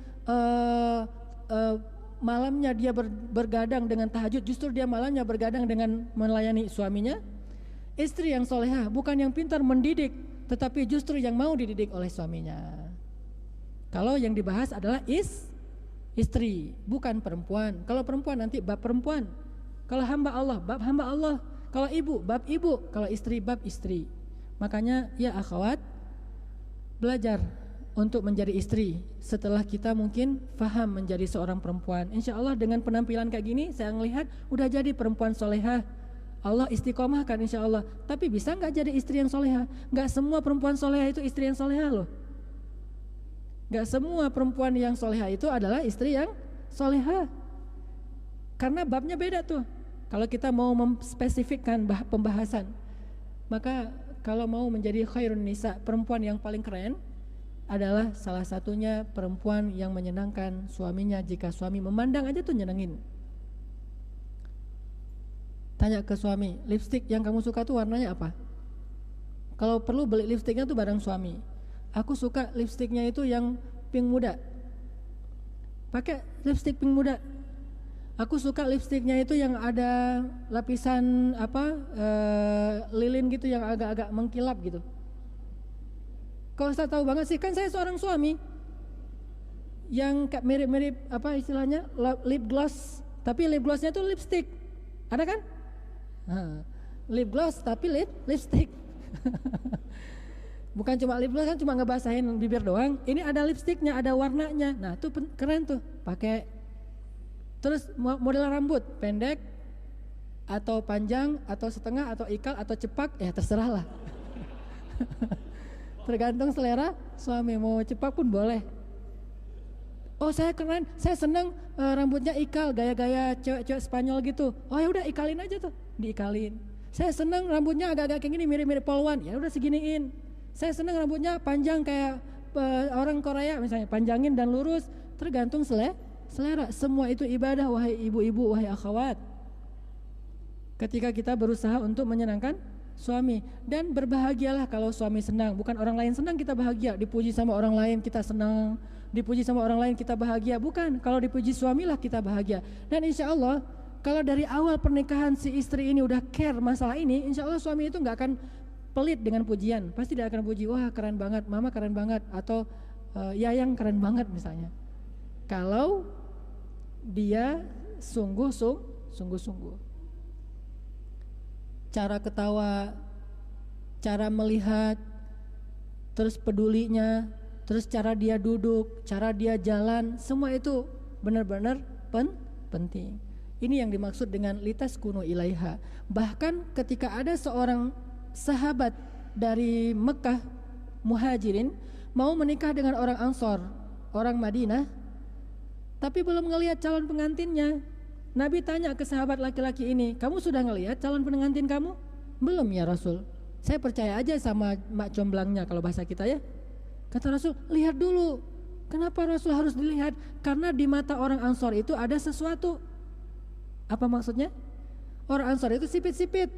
malamnya dia bergadang dengan tahajud, justru dia malamnya bergadang dengan melayani suaminya. Istri yang solehah bukan yang pintar mendidik, tetapi justru yang mau dididik oleh suaminya. Kalau yang dibahas adalah istri, bukan perempuan. Kalau perempuan nanti bab perempuan. Kalau hamba Allah, bab hamba Allah. Kalau ibu, bab ibu. Kalau istri, bab istri. Makanya ya akhwat, belajar untuk menjadi istri setelah kita mungkin faham menjadi seorang perempuan. Insya Allah dengan penampilan kayak gini saya melihat udah jadi perempuan solehah. Allah istiqomahkan insya Allah. Tapi bisa nggak jadi istri yang solehah? Nggak semua perempuan solehah itu istri yang solehah loh. Nggak semua perempuan yang solehah itu adalah istri yang solehah. Karena babnya beda tuh. Kalau kita mau memspesifikkan pembahasan, maka kalau mau menjadi khairun nisa, perempuan yang paling keren adalah salah satunya perempuan yang menyenangkan suaminya. Jika suami memandang aja tuh nyenengin. Tanya ke suami, lipstik yang kamu suka tuh warnanya apa? Kalau perlu beli lipstiknya tuh bareng suami. Aku suka lipstiknya itu yang pink muda. Pakai lipstik pink muda. Aku suka lipstiknya itu yang ada lapisan lilin gitu yang agak-agak mengkilap gitu. Kalau saya tahu banget sih, kan saya seorang suami yang kayak mirip-mirip apa istilahnya lip gloss, tapi lip glossnya tuh lipstick. Ada kan? Lip gloss tapi lipstick. Bukan cuma lip gloss kan cuma ngebasahin bibir doang. Ini ada lipsticknya, ada warnanya. Nah, tuh keren tuh. Pakai. Terus model rambut pendek atau panjang atau setengah atau ikal atau cepak, ya terserah lah. Tergantung selera suami, mau cepak pun boleh. Oh saya keren, saya seneng rambutnya ikal, gaya-gaya cewek-cewek Spanyol gitu. Oh ya udah ikalin aja tuh, diikalin. Saya seneng rambutnya agak-agak kayak gini, mirip-mirip polwan, ya udah seginiin. Saya seneng rambutnya panjang kayak orang Korea misalnya, panjangin dan lurus. Tergantung selera. Semua itu ibadah, wahai ibu-ibu, wahai akhwat. Ketika kita berusaha untuk menyenangkan suami, dan berbahagialah kalau suami senang. Bukan orang lain senang kita bahagia, dipuji sama orang lain kita senang, dipuji sama orang lain kita bahagia. Bukan, kalau dipuji suamilah kita bahagia. Dan insya Allah kalau dari awal pernikahan si istri ini udah care masalah ini, insya Allah suami itu gak akan pelit dengan pujian. Pasti dia akan puji, wah keren banget, mama keren banget, atau yayang keren banget misalnya. Kalau dia sungguh-sungguh. Cara ketawa, cara melihat, terus pedulinya, terus cara dia duduk, cara dia jalan, semua itu benar-benar penting. Ini yang dimaksud dengan litaskunu ilaiha. Bahkan ketika ada seorang sahabat dari Mekah, muhajirin, mau menikah dengan orang Ansor, orang Madinah, tapi belum ngelihat calon pengantinnya. Nabi tanya ke sahabat laki-laki ini, kamu sudah ngelihat calon pengantin kamu? Belum ya Rasul. Saya percaya aja sama mak comblangnya kalau bahasa kita ya. Kata Rasul, lihat dulu. Kenapa Rasul harus dilihat? Karena di mata orang Ansor itu ada sesuatu. Apa maksudnya? Orang Ansor itu sipit-sipit.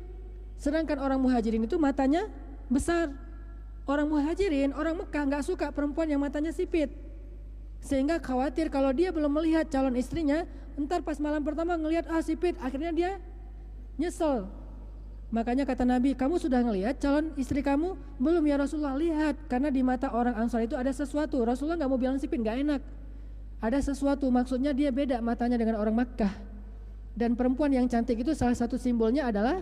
Sedangkan orang muhajirin itu matanya besar. Orang muhajirin, orang Mekah gak suka perempuan yang matanya sipit. Sehingga khawatir kalau dia belum melihat calon istrinya, entar pas malam pertama ngelihat sipit, akhirnya dia nyesel. Makanya kata Nabi, kamu sudah ngelihat calon istri kamu? Belum ya Rasulullah. Lihat, karena di mata orang Ansar itu ada sesuatu. Rasulullah gak mau bilang sipit, gak enak. Ada sesuatu, maksudnya dia beda matanya dengan orang Makkah. Dan perempuan yang cantik itu salah satu simbolnya adalah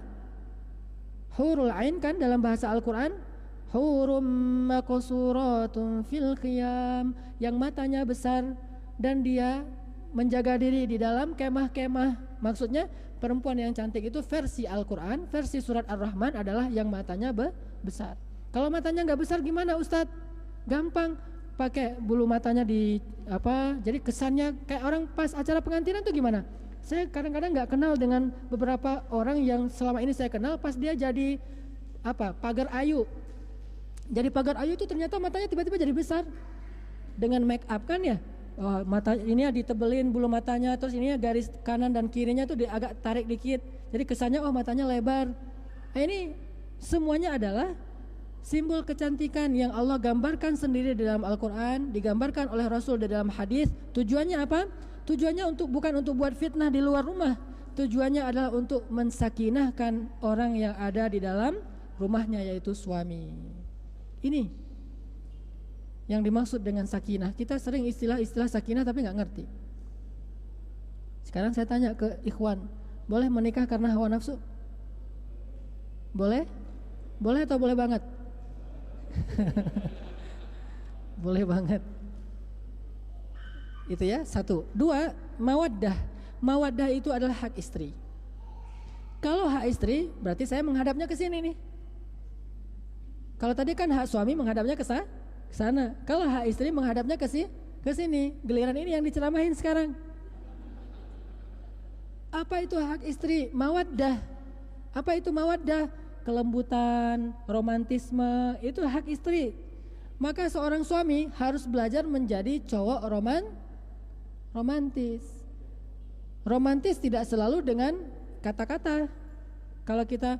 hurul ain kan dalam bahasa Al-Quran. Hurum maqsuratun fil qiyam, yang matanya besar dan dia menjaga diri di dalam kemah-kemah. Maksudnya perempuan yang cantik itu versi Al-Quran, versi surat Ar-Rahman adalah yang matanya besar. Kalau matanya nggak besar gimana Ustadz? Gampang, pakai bulu matanya di jadi kesannya kayak orang pas acara pengantinan tuh gimana? Saya kadang-kadang nggak kenal dengan beberapa orang yang selama ini saya kenal, pas dia jadi pagar ayu. Jadi pagar ayu itu ternyata matanya tiba-tiba jadi besar dengan make up kan ya. Oh, mata ini ya ditebelin bulu matanya, terus ini ya garis kanan dan kirinya tuh agak tarik dikit. Jadi kesannya oh matanya lebar. Nah, ini semuanya adalah simbol kecantikan yang Allah gambarkan sendiri di dalam Al-Quran, digambarkan oleh Rasul di dalam hadis. Tujuannya apa? Tujuannya bukan untuk buat fitnah di luar rumah. Tujuannya adalah untuk mensakinahkan orang yang ada di dalam rumahnya, yaitu suami. Ini yang dimaksud dengan sakinah. Kita sering istilah sakinah tapi nggak ngerti. Sekarang saya tanya ke ikhwan, boleh menikah karena hawa nafsu? Boleh? Boleh atau boleh banget? Boleh banget. Itu ya, satu. Dua, mawaddah. Mawaddah itu adalah hak istri. Kalau hak istri, berarti saya menghadapnya ke sini nih. Kalau tadi kan hak suami menghadapnya ke sana. Kalau hak istri menghadapnya ke sini. Giliran ini yang diceramahin sekarang. Apa itu hak istri? Mawaddah. Apa itu mawaddah? Kelembutan, romantisme, itu hak istri. Maka seorang suami harus belajar menjadi cowok romantis. Romantis tidak selalu dengan kata-kata. Kalau kita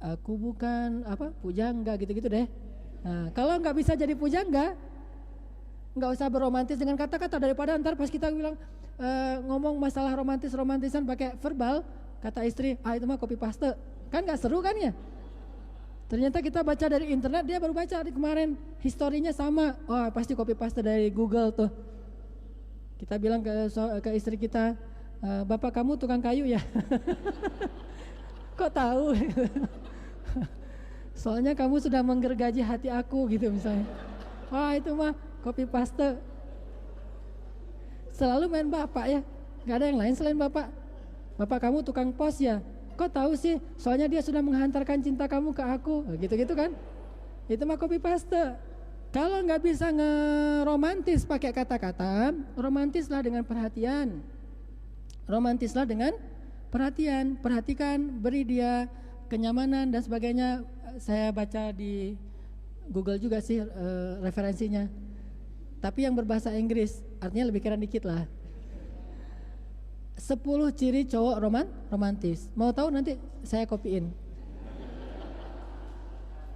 aku bukan pujangga gitu-gitu deh. Nah, kalau nggak bisa jadi pujangga, nggak usah beromantis dengan kata-kata, daripada ntar pas kita bilang ngomong masalah romantisan pakai verbal, kata istri, itu mah copy paste, kan nggak seru kan ya? Ternyata kita baca dari internet, dia baru baca kemarin, historinya sama, pasti copy paste dari Google tuh. Kita bilang ke istri kita, bapak kamu tukang kayu ya? Kok tahu? Soalnya kamu sudah menggergaji hati aku gitu misalnya. Itu mah copy paste. Selalu main bapak ya, gak ada yang lain selain bapak. Bapak kamu tukang pos ya? Kok tahu sih? Soalnya dia sudah menghantarkan cinta kamu ke aku. Gitu-gitu kan? Itu mah copy paste. Kalau gak bisa ngeromantis pakai kata-kata, romantislah dengan perhatian. Romantislah dengan perhatian. Perhatikan, beri dia kenyamanan dan sebagainya. Saya baca di Google juga sih referensinya. Tapi yang berbahasa Inggris, artinya lebih keren dikit lah. 10 ciri cowok romantis. Mau tahu nanti saya kopiin.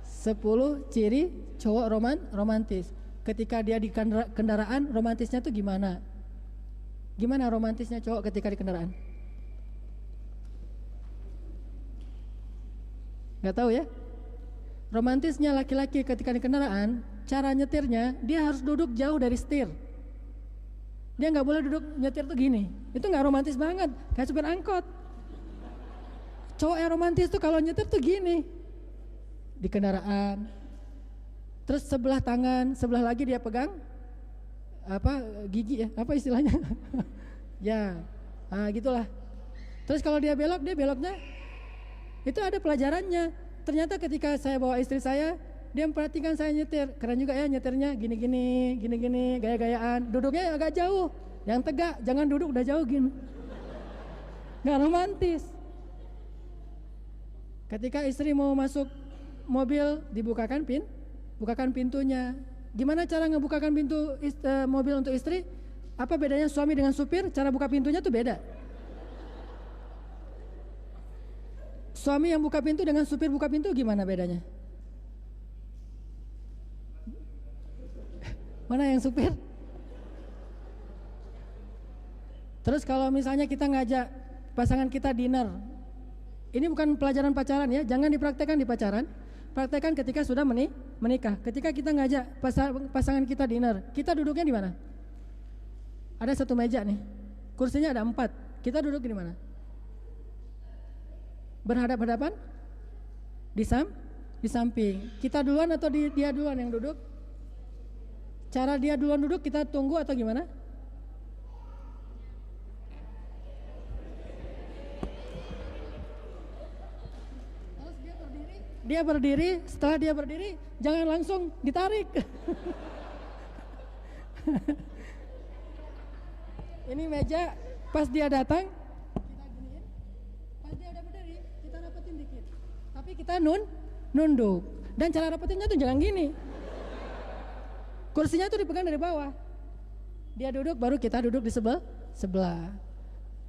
10 ciri cowok romantis. Ketika dia di kendaraan, romantisnya tuh gimana? Gimana romantisnya cowok ketika di kendaraan? Gak tahu ya? Romantisnya laki-laki ketika di kendaraan, cara nyetirnya dia harus duduk jauh dari setir. Dia nggak boleh duduk nyetir tuh gini. Itu nggak romantis banget, kayak supir angkot. Cowok yang romantis tuh kalau nyetir tuh gini di kendaraan. Terus sebelah tangan, sebelah lagi dia pegang gigi ya, apa istilahnya? Ya, gitulah. Terus kalau dia beloknya itu ada pelajarannya. Ternyata ketika saya bawa istri saya, dia memperhatikan saya nyetir. Keren juga ya nyetirnya, gini-gini, gaya-gayaan. Duduknya agak jauh, yang tegak, jangan duduk udah jauh gini. Nggak romantis. Ketika istri mau masuk mobil, bukakan pintunya. Gimana cara ngebukakan pintu mobil untuk istri? Apa bedanya suami dengan supir? Cara buka pintunya tuh beda. Suami yang buka pintu dengan supir buka pintu gimana bedanya? Mana yang supir? Terus kalau misalnya kita ngajak pasangan kita dinner, ini bukan pelajaran pacaran ya, jangan dipraktekkan di pacaran, praktekkan ketika sudah menikah. Ketika kita ngajak pasangan kita dinner, kita duduknya di mana? Ada satu meja nih, kursinya ada 4, kita duduk di mana? Berhadap-hadapan? Di samping. Kita duluan atau dia duluan yang duduk? Cara dia duluan duduk kita tunggu atau gimana? Dia berdiri, setelah dia berdiri jangan langsung ditarik. Ini meja pas dia datang kita giniin, pas dia udah berdiri kita rapetin dikit. Tapi kita nunduk. Dan cara rapetinnya tuh jangan gini. Kursinya tuh dipegang dari bawah. Dia duduk, baru kita duduk di sebelah.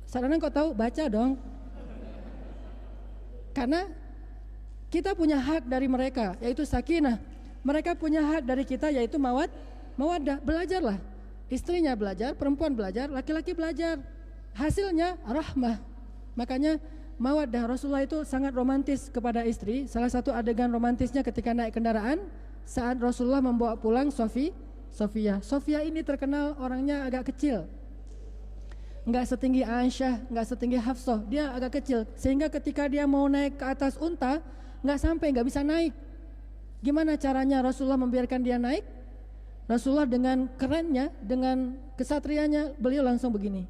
Saudara kok tahu? Baca dong. Karena kita punya hak dari mereka, yaitu sakinah. Mereka punya hak dari kita, yaitu mawaddah. Belajarlah. Istrinya belajar, perempuan belajar, laki-laki belajar. Hasilnya rahmah. Makanya mawaddah, Rasulullah itu sangat romantis kepada istri. Salah satu adegan romantisnya ketika naik kendaraan, saat Rasulullah membawa pulang Sofia. Sofia ini terkenal orangnya agak kecil, nggak setinggi Aisyah, nggak setinggi Hafsah, dia agak kecil. Sehingga ketika dia mau naik ke atas unta, nggak bisa naik. Gimana caranya Rasulullah membiarkan dia naik? Rasulullah dengan kerennya, dengan kesatrianya, beliau langsung begini.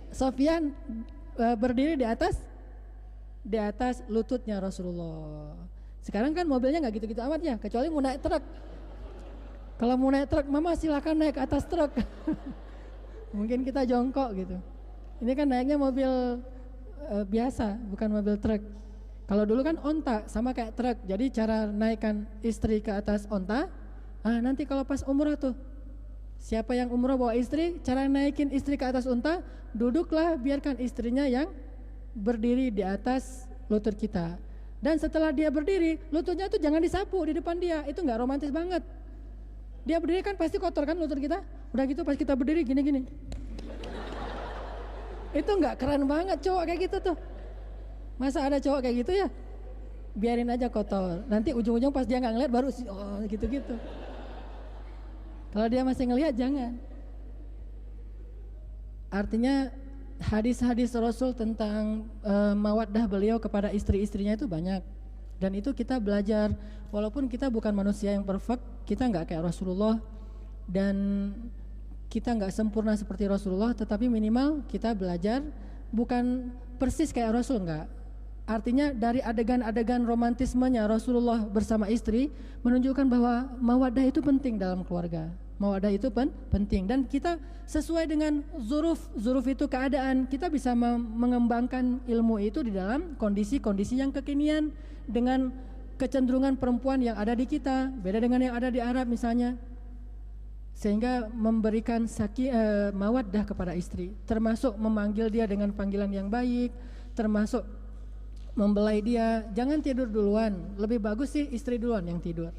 Sofia berdiri di atas lututnya Rasulullah. Sekarang kan mobilnya nggak gitu-gitu amat ya, kecuali mau naik truk. Kalau mau naik truk, mama silakan naik ke atas truk. Mungkin kita jongkok gitu. Ini kan naiknya mobil biasa, bukan mobil truk. Kalau dulu kan onta sama kayak truk. Jadi cara naikkan istri ke atas onta, nanti kalau pas umrah tuh, siapa yang umrah bawa istri, cara naikin istri ke atas unta, duduklah, biarkan istrinya yang berdiri di atas lutut kita. Dan setelah dia berdiri, lututnya tuh jangan disapu di depan dia. Itu nggak romantis banget. Dia berdiri kan pasti kotor kan lutut kita. Udah gitu pas kita berdiri gini-gini. Itu nggak keren banget cowok kayak gitu tuh. Masa ada cowok kayak gitu ya? Biarin aja kotor. Nanti ujung-ujung pas dia nggak ngeliat baru gitu-gitu. Kalau dia masih ngelihat jangan. Artinya hadis-hadis Rasul tentang mawaddah beliau kepada istri-istrinya itu banyak. Dan itu kita belajar, walaupun kita bukan manusia yang perfect, kita nggak kayak Rasulullah dan kita nggak sempurna seperti Rasulullah, tetapi minimal kita belajar bukan persis kayak Rasul, nggak. Artinya dari adegan-adegan romantismenya Rasulullah bersama istri menunjukkan bahwa mawaddah itu penting dalam keluarga. Mawaddah itu penting, dan kita sesuai dengan zuruf itu keadaan, kita bisa mengembangkan ilmu itu di dalam kondisi-kondisi yang kekinian dengan kecenderungan perempuan yang ada di kita, beda dengan yang ada di Arab misalnya. Sehingga memberikan mawaddah kepada istri, termasuk memanggil dia dengan panggilan yang baik, termasuk membelai dia, jangan tidur duluan, lebih bagus sih istri duluan yang tidur.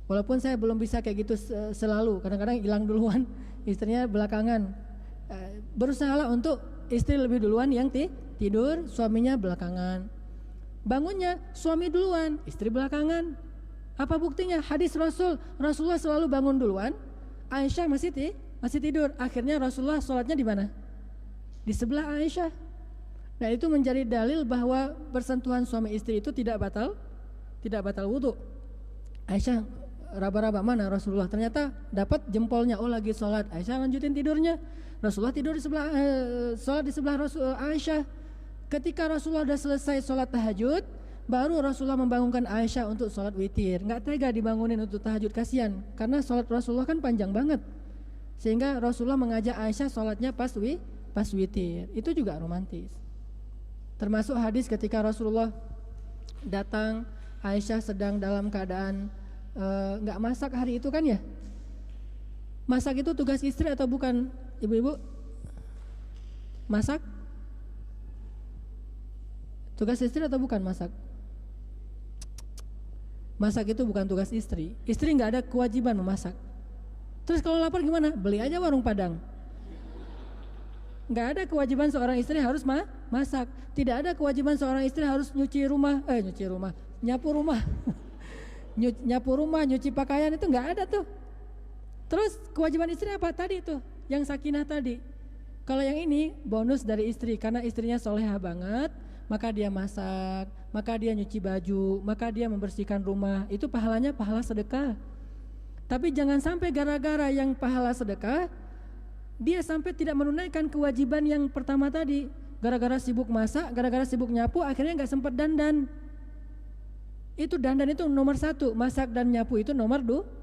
Walaupun saya belum bisa kayak gitu selalu, kadang-kadang hilang duluan, istrinya belakangan. Berusahalah untuk istri lebih duluan yang tidur, suaminya belakangan. Bangunnya suami duluan, istri belakangan. Apa buktinya? Hadis Rasulullah selalu bangun duluan, Aisyah masih tidur. Akhirnya Rasulullah sholatnya di mana? Di sebelah Aisyah. Nah, itu menjadi dalil bahwa persentuhan suami istri itu tidak batal wudu. Aisyah raba-raba mana Rasulullah, ternyata dapat jempolnya, oh lagi sholat. Aisyah lanjutin tidurnya. Rasulullah tidur di sebelah sholat di sebelah Aisyah. Ketika Rasulullah sudah selesai sholat tahajud, baru Rasulullah membangunkan Aisyah untuk sholat witir. Nggak tega dibangunin untuk tahajud, kasihan, karena sholat Rasulullah kan panjang banget. Sehingga Rasulullah mengajak Aisyah sholatnya pas witir. Itu juga romantis. Termasuk hadis ketika Rasulullah datang, Aisyah sedang dalam keadaan nggak masak hari itu kan ya. Masak itu tugas istri atau bukan, ibu-ibu? Masak? Tugas istri atau bukan masak? Masak itu bukan tugas istri. Istri nggak ada kewajiban memasak. Terus kalau lapar gimana? Beli aja warung Padang. Nggak ada kewajiban seorang istri harus masak. Tidak ada kewajiban seorang istri harus nyapu rumah. Nyapu rumah, nyuci pakaian, itu nggak ada tuh. Terus kewajiban istri apa tadi tuh? Yang sakinah tadi. Kalau yang ini bonus dari istri, karena istrinya solehah banget, maka dia masak, maka dia nyuci baju, maka dia membersihkan rumah. Itu pahalanya pahala sedekah. Tapi jangan sampai gara-gara yang pahala sedekah, dia sampai tidak menunaikan kewajiban yang pertama tadi. Gara-gara sibuk masak, gara-gara sibuk nyapu, akhirnya gak sempat dandan. Itu dandan itu nomor 1, masak dan nyapu itu nomor 2.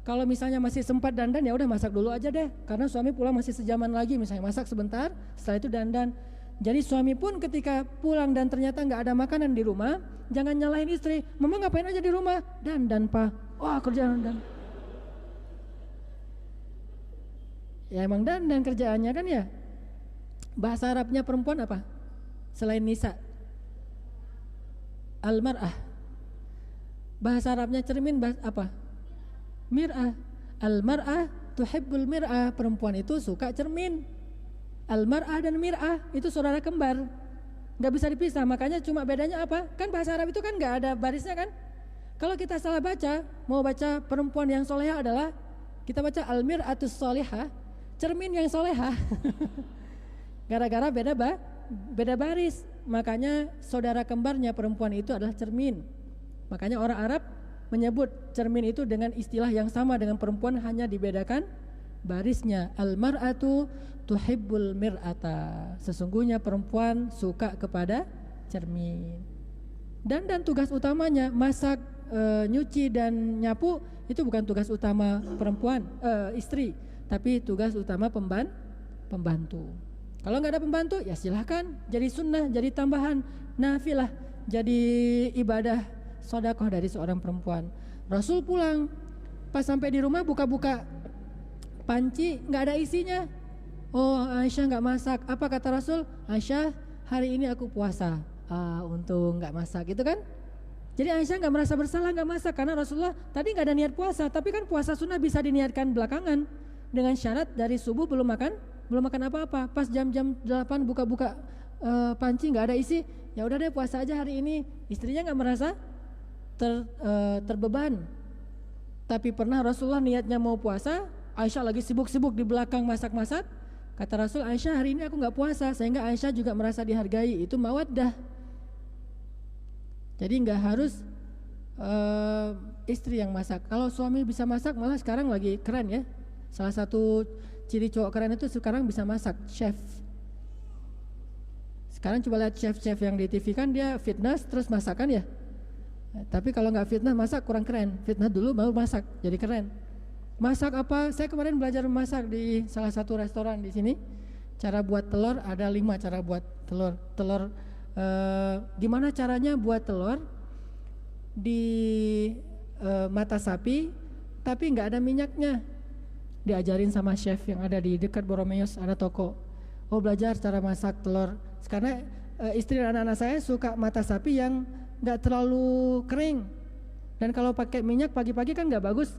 Kalau misalnya masih sempat dandan, ya udah masak dulu aja deh, karena suami pulang masih sejaman lagi, misalnya masak sebentar, setelah itu dandan. Jadi suami pun ketika pulang dan ternyata nggak ada makanan di rumah, jangan nyalahin istri. Mama ngapain aja di rumah? Dan pa, wah kerjaan dan. Ya emang dan kerjaannya kan ya. Bahasa Arabnya perempuan apa? Selain nisa, al-mar'ah. Bahasa Arabnya cermin apa? Mir'ah. Al-mar'ah tuhibbul mir'ah. Perempuan itu suka cermin. Al-mar'ah dan mir'ah itu saudara kembar, gak bisa dipisah. Makanya cuma bedanya apa? Kan bahasa Arab itu kan gak ada barisnya kan. Kalau kita salah baca, mau baca perempuan yang solehah adalah kita baca al-mir'atus solehah, cermin yang solehah. Gara-gara beda baris. Makanya saudara kembarnya perempuan itu adalah cermin. Makanya orang Arab menyebut cermin itu dengan istilah yang sama dengan perempuan, hanya dibedakan barisnya. Al-mar'atu tuhibbul mir'ata. Sesungguhnya perempuan suka kepada cermin. Dan tugas utamanya masak, nyuci dan nyapu itu bukan tugas utama perempuan, istri, tapi tugas utama pembantu. Kalau nggak ada pembantu ya silahkan jadi sunnah, jadi tambahan nafilah, jadi ibadah sedekah dari seorang perempuan. Rasul pulang, pas sampai di rumah buka-buka panci nggak ada isinya. Oh, Aisyah nggak masak. Apa kata Rasul? Aisyah, hari ini aku puasa. Untung nggak masak, gitu kan? Jadi Aisyah nggak merasa bersalah nggak masak karena Rasulullah tadi nggak ada niat puasa. Tapi kan puasa sunnah bisa diniatkan belakangan dengan syarat dari subuh belum makan apa-apa. Pas jam-jam 8 buka-buka panci nggak ada isi, ya udah deh puasa aja hari ini. Istrinya nggak merasa terbeban. Tapi pernah Rasulullah niatnya mau puasa, Aisyah lagi sibuk-sibuk di belakang masak-masak. Kata Rasul, Aisyah hari ini aku gak puasa. Sehingga Aisyah juga merasa dihargai. Itu mawaddah. Jadi gak harus istri yang masak. Kalau suami bisa masak, malah sekarang lagi keren ya. Salah satu ciri cowok keren itu sekarang bisa masak, chef. Sekarang coba lihat chef-chef yang di TV kan dia fitness terus masakan ya. Tapi kalau gak fitness masak kurang keren. Fitness dulu baru masak, jadi keren. Masak apa? Saya kemarin belajar memasak di salah satu restoran di sini. Cara buat telur ada 5 cara buat telur. Gimana caranya buat telur di mata sapi tapi nggak ada minyaknya? Diajarin sama chef yang ada di dekat Boromeus, ada toko. Oh, belajar cara masak telur. Karena istri dan anak-anak saya suka mata sapi yang nggak terlalu kering. Dan kalau pakai minyak pagi-pagi kan nggak bagus.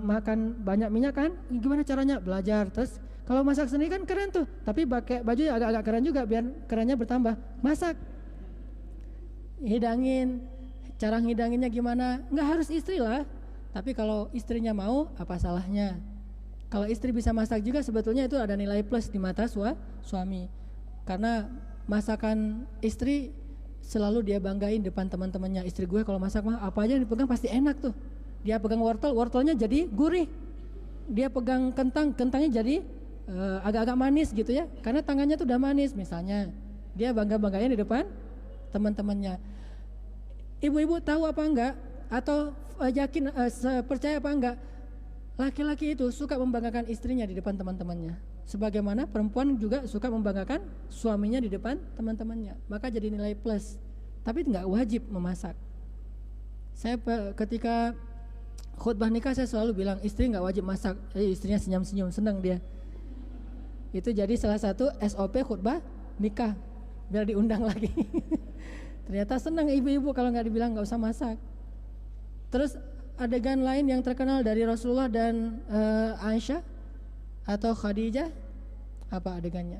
Makan banyak minyak kan, gimana caranya? Belajar. Terus kalau masak sendiri kan keren tuh, tapi pakai baju agak-agak keren juga biar kerennya bertambah. Masak, hidangin, cara hidanginnya gimana? Nggak harus istri lah, tapi kalau istrinya mau, apa salahnya? Kalau istri bisa masak juga sebetulnya itu ada nilai plus di mata suami, karena masakan istri selalu dia banggain depan teman-temannya. Istri gue kalau masak mah apa aja yang dipegang pasti enak tuh. Dia pegang wortelnya jadi gurih. Dia pegang kentangnya jadi agak-agak manis gitu ya. Karena tangannya tuh udah manis misalnya. Dia bangga-banggain di depan teman-temannya. Ibu-ibu tahu apa enggak? Atau yakin percaya apa enggak? Laki-laki itu suka membanggakan istrinya di depan teman-temannya. Sebagaimana perempuan juga suka membanggakan suaminya di depan teman-temannya. Maka jadi nilai plus. Tapi enggak wajib memasak. Saya ketika khutbah nikah saya selalu bilang istri nggak wajib masak, istrinya senyum-senyum senang dia. Itu jadi salah satu SOP khutbah nikah biar diundang lagi. Ternyata senang ibu-ibu kalau nggak dibilang nggak usah masak. Terus adegan lain yang terkenal dari Rasulullah dan Aisyah atau Khadijah, apa adegannya?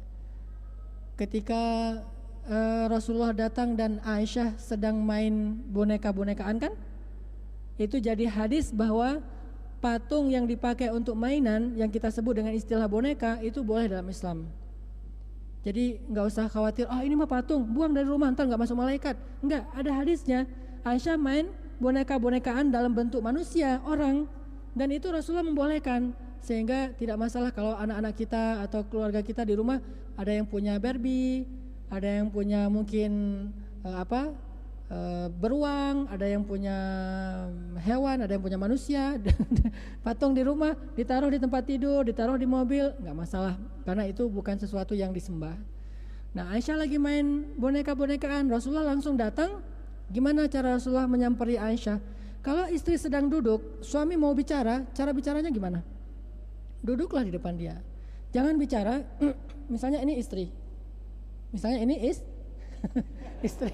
Ketika Rasulullah datang dan Aisyah sedang main boneka-bonekaan kan? Itu jadi hadis bahwa patung yang dipakai untuk mainan yang kita sebut dengan istilah boneka itu boleh dalam Islam. Jadi nggak usah khawatir, ini mah patung, buang dari rumah ntar nggak masuk malaikat. Nggak, ada hadisnya. Aisyah main boneka-bonekaan dalam bentuk manusia, orang, dan itu Rasulullah membolehkan, sehingga tidak masalah kalau anak-anak kita atau keluarga kita di rumah ada yang punya Barbie, ada yang punya mungkin beruang, ada yang punya hewan, ada yang punya manusia. Patung di rumah ditaruh di tempat tidur, ditaruh di mobil, nggak masalah karena itu bukan sesuatu yang disembah. Nah, Aisyah lagi main boneka-bonekaan, Rasulullah langsung datang. Gimana cara Rasulullah menyamperi Aisyah? Kalau istri sedang duduk, suami mau bicara, cara bicaranya gimana? Duduklah di depan dia. Jangan bicara, misalnya ini istri. Misalnya ini istri.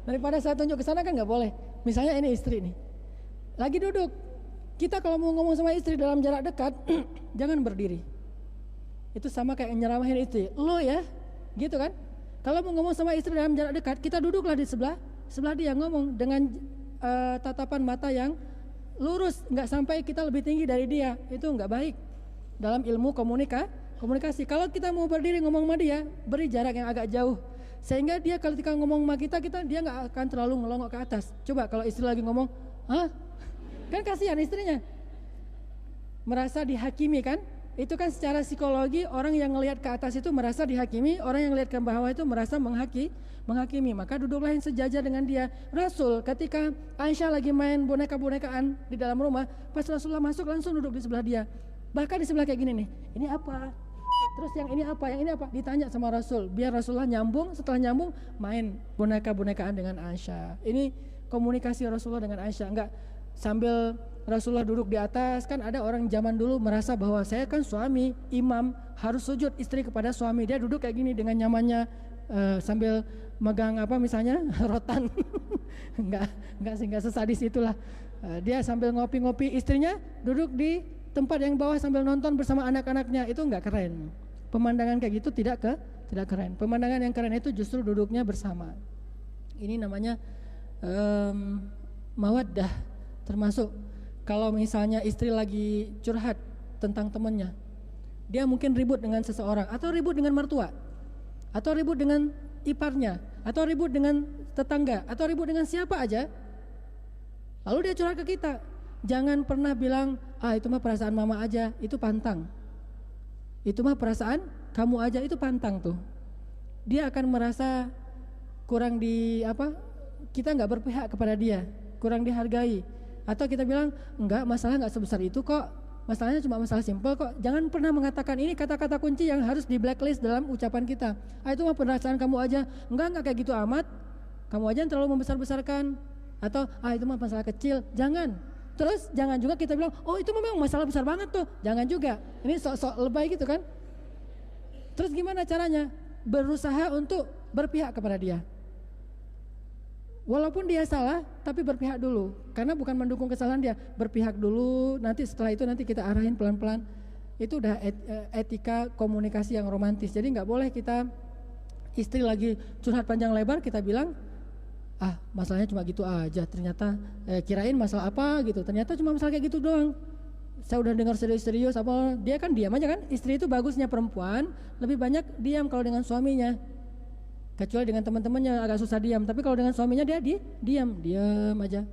Daripada saya tunjuk ke sana kan nggak boleh. Misalnya ini istri nih. Lagi duduk. Kita kalau mau ngomong sama istri dalam jarak dekat, jangan berdiri. Itu sama kayak nyeramahin istri. Lo ya, gitu kan? Kalau mau ngomong sama istri dalam jarak dekat, kita duduklah di sebelah dia ngomong dengan tatapan mata yang lurus, nggak sampai kita lebih tinggi dari dia. Itu nggak baik dalam ilmu komunikasi. Kalau kita mau berdiri ngomong sama dia, beri jarak yang agak jauh, sehingga dia kalau kita ngomong sama kita dia nggak akan terlalu ngelongok ke atas. Coba kalau istri lagi ngomong, kan kasihan istrinya, merasa dihakimi kan? Itu kan secara psikologi orang yang ngelihat ke atas itu merasa dihakimi, orang yang ngelihat ke bawah itu merasa menghakimi. Maka duduklah yang sejajar dengan dia. Rasul ketika Aisyah lagi main boneka-bonekaan di dalam rumah, pas Rasulullah masuk langsung duduk di sebelah dia. Bahkan di sebelah kayak gini nih, ini apa? Terus yang ini apa? Ditanya sama Rasul, biar Rasulullah nyambung, setelah nyambung main boneka-bonekaan dengan Aisyah. Ini komunikasi Rasulullah dengan Aisyah, enggak sambil Rasulullah duduk di atas. Kan ada orang zaman dulu merasa bahwa saya kan suami, imam, harus sujud istri kepada suami. Dia duduk kayak gini dengan nyamannya, sambil megang apa misalnya rotan. enggak sesadis itulah. Dia sambil ngopi-ngopi, istrinya duduk di tempat yang bawah sambil nonton bersama anak-anaknya. Itu enggak keren. Pemandangan kayak gitu tidak keren. Pemandangan yang keren itu justru duduknya bersama. Ini namanya mawaddah. Termasuk kalau misalnya istri lagi curhat tentang temannya, dia mungkin ribut dengan seseorang, atau ribut dengan mertua, atau ribut dengan iparnya, atau ribut dengan tetangga, atau ribut dengan siapa aja. Lalu dia curhat ke kita. Jangan pernah bilang, itu mah perasaan mama aja, itu pantang. Itu mah perasaan kamu aja, itu pantang tuh. Dia akan merasa kurang kita nggak berpihak kepada dia, kurang dihargai. Atau kita bilang, enggak, masalah enggak sebesar itu kok, masalahnya cuma masalah simpel kok. Jangan pernah mengatakan ini kata-kata kunci yang harus di blacklist dalam ucapan kita. Itu mah perasaan kamu aja. Enggak kayak gitu amat, kamu aja yang terlalu membesar-besarkan. Atau itu mah masalah kecil. Jangan. Terus jangan juga kita bilang, itu memang masalah besar banget tuh. Jangan juga. Ini sok-sok lebay gitu kan. Terus gimana caranya? Berusaha untuk berpihak kepada dia. Walaupun dia salah, tapi berpihak dulu. Karena bukan mendukung kesalahan dia, berpihak dulu. Nanti setelah itu nanti kita arahin pelan-pelan. Itu udah etika komunikasi yang romantis. Jadi nggak boleh kita istri lagi curhat panjang lebar kita bilang, masalahnya cuma gitu aja. Ternyata kirain masalah apa gitu. Ternyata cuma masalah kayak gitu doang. Saya udah dengar serius-serius apa. Dia kan diam aja kan. Istri itu bagusnya perempuan lebih banyak diam kalau dengan suaminya. Kecuali dengan teman-temannya agak susah diam, tapi kalau dengan suaminya dia diam aja.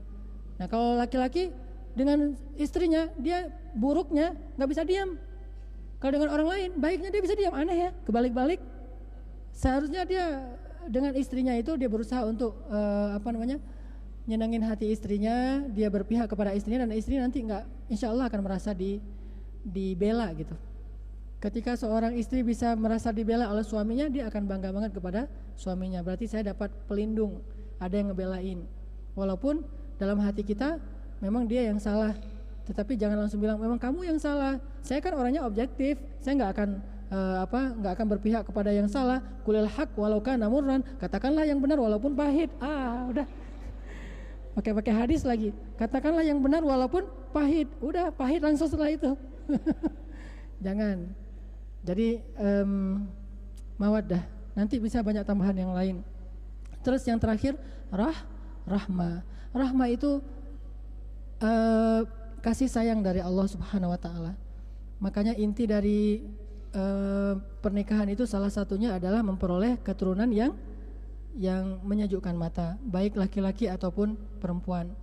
Nah kalau laki-laki dengan istrinya dia buruknya nggak bisa diam. Kalau dengan orang lain baiknya dia bisa diam, aneh ya, kebalik-balik. Seharusnya dia dengan istrinya itu dia berusaha untuk nyenangin hati istrinya, dia berpihak kepada istrinya, dan istri nanti insya Allah akan merasa dibela gitu. Ketika seorang istri bisa merasa dibela oleh suaminya, dia akan bangga banget kepada suaminya. Berarti saya dapat pelindung, ada yang ngebelain. Walaupun dalam hati kita memang dia yang salah, tetapi jangan langsung bilang memang kamu yang salah. Saya kan orangnya objektif, saya nggak akan berpihak kepada yang salah. Qulil haq walau kana murran, katakanlah yang benar walaupun pahit. Udah. Pakai hadis lagi. Katakanlah yang benar walaupun pahit. Udah, pahit langsung setelah itu. Jangan. Jadi mawaddah, nanti bisa banyak tambahan yang lain. Terus yang terakhir rahmah. Rahmah itu kasih sayang dari Allah Subhanahu wa taala. Makanya inti dari pernikahan itu salah satunya adalah memperoleh keturunan yang menyejukkan mata, baik laki-laki ataupun perempuan.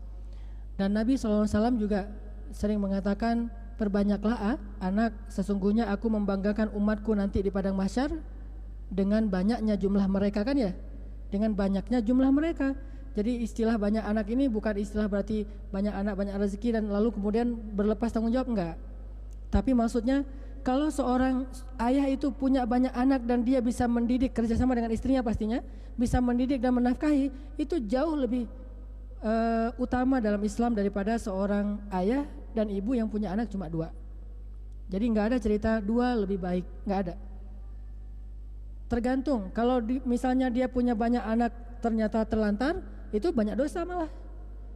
Dan Nabi SAW juga sering mengatakan, perbanyaklah anak, sesungguhnya aku membanggakan umatku nanti di padang mahsyar dengan banyaknya jumlah mereka, kan ya, dengan banyaknya jumlah mereka. Jadi istilah banyak anak ini bukan istilah berarti banyak anak banyak rezeki dan lalu kemudian berlepas tanggung jawab, enggak. Tapi maksudnya kalau seorang ayah itu punya banyak anak dan dia bisa mendidik, kerjasama dengan istrinya pastinya, bisa mendidik dan menafkahi, itu jauh lebih utama dalam Islam daripada seorang ayah dan ibu yang punya anak cuma 2. Jadi nggak ada cerita 2 lebih baik, nggak ada. Tergantung, kalau misalnya dia punya banyak anak ternyata terlantar, itu banyak dosa malah.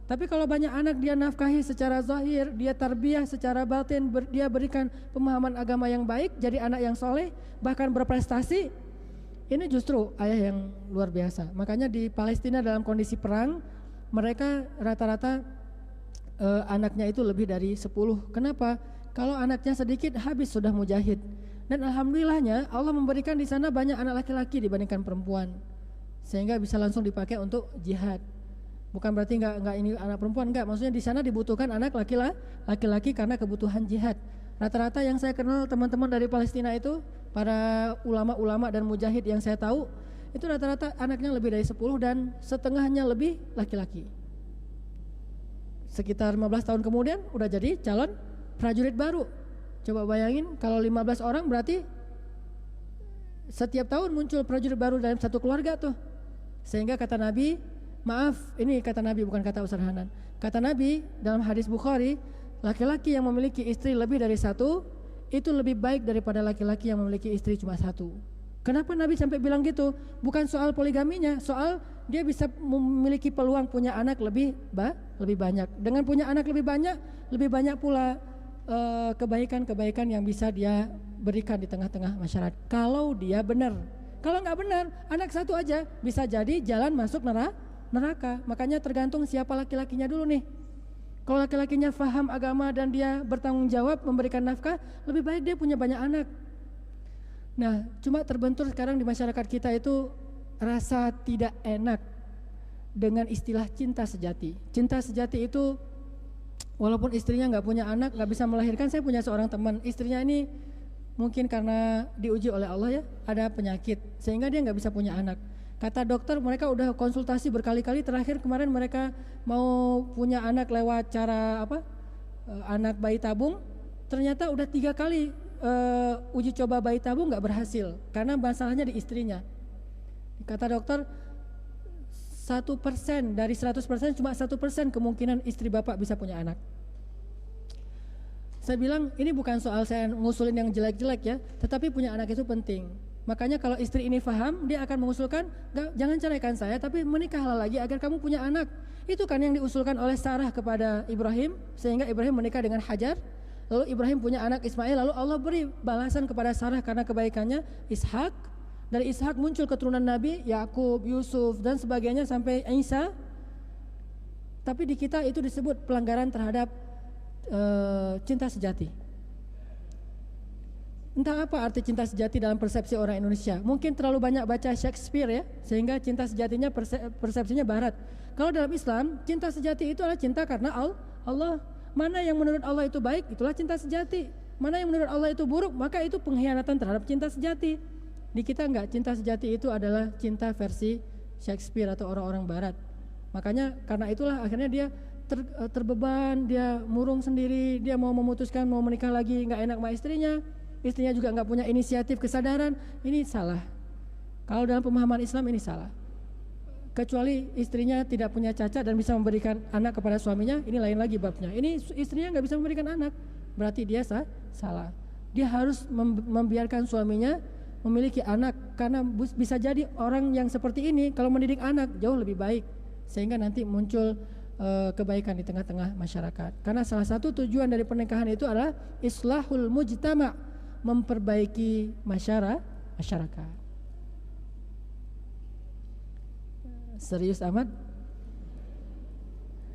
Tapi kalau banyak anak dia nafkahi secara zahir, dia tarbiyah secara batin, dia berikan pemahaman agama yang baik, jadi anak yang soleh, bahkan berprestasi, ini justru ayah yang luar biasa. Makanya di Palestina dalam kondisi perang, mereka rata-rata anaknya itu lebih dari 10. Kenapa? Kalau anaknya sedikit habis sudah mujahid. Dan alhamdulillahnya Allah memberikan di sana banyak anak laki-laki dibandingkan perempuan, sehingga bisa langsung dipakai untuk jihad. Bukan berarti enggak ini anak perempuan, enggak. Maksudnya di sana dibutuhkan anak laki-laki karena kebutuhan jihad. Rata-rata yang saya kenal teman-teman dari Palestina itu, para ulama-ulama dan mujahid yang saya tahu, itu rata-rata anaknya lebih dari 10 dan setengahnya lebih laki-laki. Sekitar 15 tahun kemudian udah jadi calon prajurit baru. Coba bayangin kalau 15 orang berarti setiap tahun muncul prajurit baru dalam satu keluarga tuh. Sehingga kata Nabi, maaf, ini kata Nabi bukan kata Ustaz Hanan. Kata Nabi dalam hadis Bukhari, laki-laki yang memiliki istri lebih dari 1 itu lebih baik daripada laki-laki yang memiliki istri cuma 1. Kenapa Nabi sampai bilang gitu? Bukan soal poligaminya, soal dia bisa memiliki peluang punya anak lebih banyak. Dengan punya anak lebih banyak pula kebaikan-kebaikan yang bisa dia berikan di tengah-tengah masyarakat. Kalau dia benar. Kalau nggak benar, anak 1 aja bisa jadi jalan masuk neraka. Makanya tergantung siapa laki-lakinya dulu nih. Kalau laki-lakinya faham agama dan dia bertanggung jawab memberikan nafkah, lebih baik dia punya banyak anak. Nah, cuma terbentur sekarang di masyarakat kita itu rasa tidak enak dengan istilah cinta sejati. Cinta sejati itu walaupun istrinya nggak punya anak, nggak bisa melahirkan. Saya punya seorang teman, istrinya ini mungkin karena diuji oleh Allah ya, ada penyakit sehingga dia nggak bisa punya anak. Kata dokter mereka udah konsultasi berkali-kali, terakhir kemarin mereka mau punya anak lewat cara anak bayi tabung. Ternyata udah 3 kali uji coba bayi tabung nggak berhasil karena masalahnya di istrinya. Kata dokter 1% dari 100% cuma 1% kemungkinan istri bapak bisa punya anak. Saya bilang ini bukan soal saya ngusulin yang jelek-jelek ya, tetapi punya anak itu penting. Makanya kalau istri ini paham, dia akan mengusulkan jangan ceraikan saya, tapi menikahlah lagi agar kamu punya anak. Itu kan yang diusulkan oleh Sarah kepada Ibrahim, sehingga Ibrahim menikah dengan Hajar. Lalu Ibrahim punya anak Ismail, lalu Allah beri balasan kepada Sarah karena kebaikannya Ishak. Dari Ishak muncul keturunan Nabi, Yakub, Yusuf dan sebagainya sampai Isa. Tapi di kita itu disebut pelanggaran terhadap cinta sejati. Entah apa arti cinta sejati dalam persepsi orang Indonesia. Mungkin terlalu banyak baca Shakespeare ya, sehingga cinta sejatinya persepsinya barat. Kalau dalam Islam, cinta sejati itu adalah cinta karena Allah. Mana yang menurut Allah itu baik, itulah cinta sejati. Mana yang menurut Allah itu buruk, maka itu pengkhianatan terhadap cinta sejati. Di kita enggak, cinta sejati itu adalah cinta versi Shakespeare atau orang-orang barat. Makanya karena itulah akhirnya dia terbeban, dia murung sendiri, dia mau memutuskan mau menikah lagi, enggak enak sama istrinya juga enggak punya inisiatif kesadaran. Ini salah. Kalau dalam pemahaman Islam ini salah. Kecuali istrinya tidak punya cacat dan bisa memberikan anak kepada suaminya, ini lain lagi babnya. Ini istrinya enggak bisa memberikan anak, berarti dia salah. Dia harus membiarkan suaminya memiliki anak, karena bisa jadi orang yang seperti ini kalau mendidik anak jauh lebih baik, sehingga nanti muncul kebaikan di tengah-tengah masyarakat. Karena salah satu tujuan dari pernikahan itu adalah islahul mujtama', memperbaiki masyarakat. Serius amat?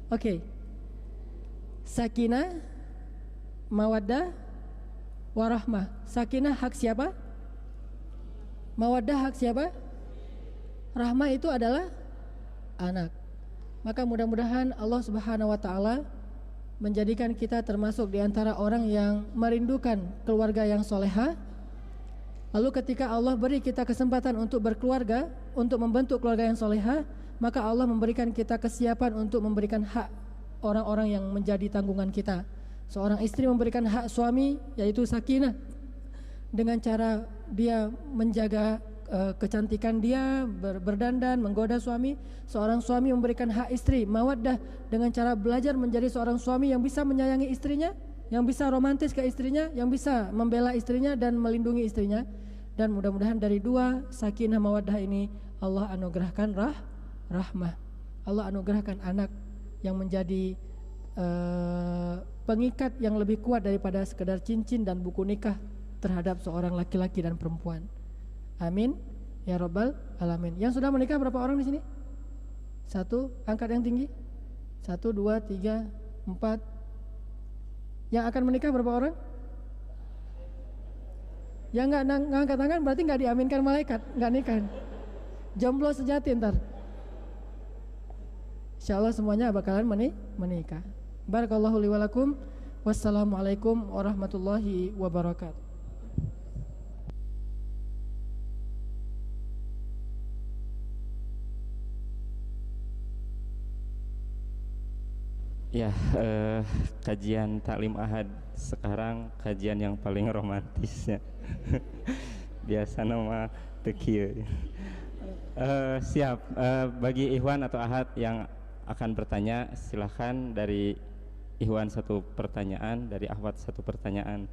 Oke. Sakinah, mawaddah, warahmah. Sakinah hak siapa? Mawaddah hak siapa? Rahmah itu adalah anak. Maka mudah-mudahan Allah Subhanahu wa taala menjadikan kita termasuk di antara orang yang merindukan keluarga yang solehah. Lalu ketika Allah beri kita kesempatan untuk berkeluarga, untuk membentuk keluarga yang solehah, maka Allah memberikan kita kesiapan untuk memberikan hak orang-orang yang menjadi tanggungan kita. Seorang istri memberikan hak suami, yaitu sakinah, dengan cara dia menjaga kecantikan dia, berdandan, menggoda suami. Seorang suami memberikan hak istri, mawaddah, dengan cara belajar menjadi seorang suami yang bisa menyayangi istrinya, yang bisa romantis ke istrinya, yang bisa membela istrinya dan melindungi istrinya. Dan mudah-mudahan dari dua sakinah mawaddah ini Allah anugerahkan rahmah. Allah anugerahkan anak yang menjadi pengikat yang lebih kuat daripada sekedar cincin dan buku nikah terhadap seorang laki-laki dan perempuan. Amin ya rabbal alamin. Yang sudah menikah berapa orang di sini? Satu, angkat yang tinggi. 1, 2, 3, 4. Yang akan menikah berapa orang? Yang nggak ngangkat tangan berarti nggak diaminkan malaikat, nggak nikah. Jomblo sejati ntar. Insyaallah semuanya bakalan menikah. Barakallahu li wa lakum. Wassalamualaikum warahmatullahi wabarakatuh. Ya, kajian taklim ahad sekarang kajian yang paling romantisnya. Biasa nama tekieu. Siap. Bagi Ikhwan atau ahad yang akan bertanya, silahkan. Dari Ikhwan satu pertanyaan, dari Ahwat satu pertanyaan.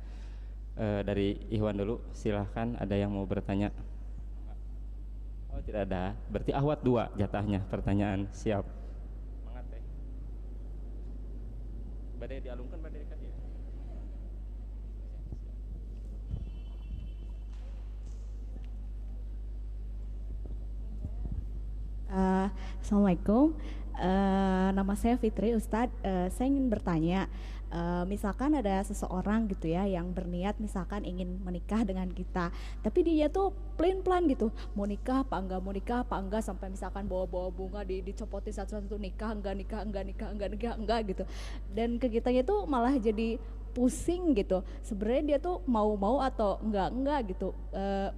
Dari Ikhwan dulu, silahkan. Ada yang mau bertanya? Oh, tidak ada. Berarti Ahwat 2 jatahnya pertanyaan. Siap. Badai dialungkan, badai dekat ya. Assalamualaikum. Nama saya Fitri Ustadz. Saya ingin bertanya, misalkan ada seseorang gitu ya yang berniat misalkan ingin menikah dengan kita, tapi dia tuh plan gitu, mau nikah apa enggak, sampai misalkan bawa bunga dicopotin satu-satu, nikah enggak gitu, dan ke kitanya tuh malah jadi pusing gitu. Sebenarnya dia tuh mau atau enggak gitu.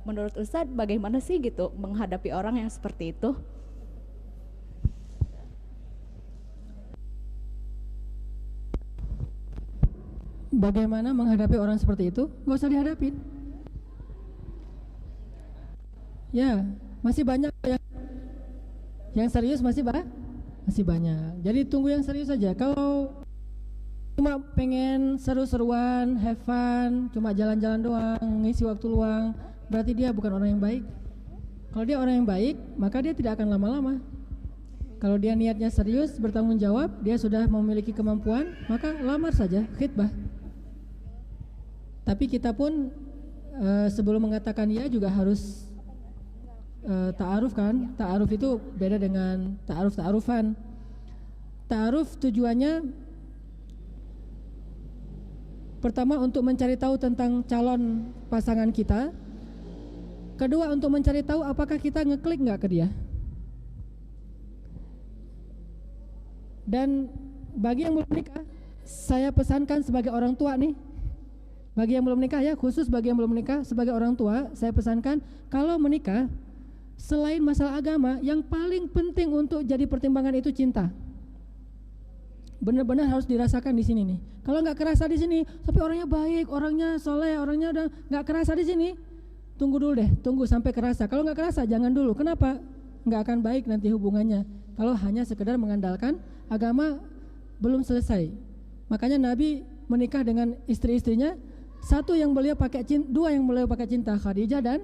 Menurut Ustadz bagaimana sih gitu menghadapi orang yang seperti itu? Bagaimana menghadapi orang seperti itu? Gak usah dihadapin. Ya, masih banyak yang serius, masih banyak. Jadi tunggu yang serius saja. Kalau cuma pengen seru-seruan, have fun, cuma jalan-jalan doang, ngisi waktu luang, berarti dia bukan orang yang baik. Kalau dia orang yang baik, maka dia tidak akan lama-lama. Kalau dia niatnya serius, bertanggung jawab, dia sudah memiliki kemampuan, maka lamar saja, khitbah. Tapi kita pun sebelum mengatakan ya juga harus ta'aruf kan. Ta'aruf itu beda dengan ta'arufan. Ta'aruf tujuannya pertama untuk mencari tahu tentang calon pasangan kita. Kedua untuk mencari tahu apakah kita ngeklik nggak ke dia. Dan bagi yang belum menikah, saya pesankan sebagai orang tua nih. Bagi yang belum menikah ya, khusus bagi yang belum menikah, sebagai orang tua, saya pesankan kalau menikah, selain masalah agama, yang paling penting untuk jadi pertimbangan itu cinta. Benar-benar harus dirasakan di sini nih. Kalau nggak kerasa di sini, tapi orangnya baik, orangnya soleh, orangnya udah nggak kerasa di sini, tunggu dulu deh, tunggu sampai kerasa. Kalau nggak kerasa, jangan dulu. Kenapa? Nggak akan baik nanti hubungannya. Kalau hanya sekedar mengandalkan agama belum selesai. Makanya Nabi menikah dengan istri-istrinya. Satu yang beliau pakai cinta, dua yang beliau pakai cinta, Khadijah dan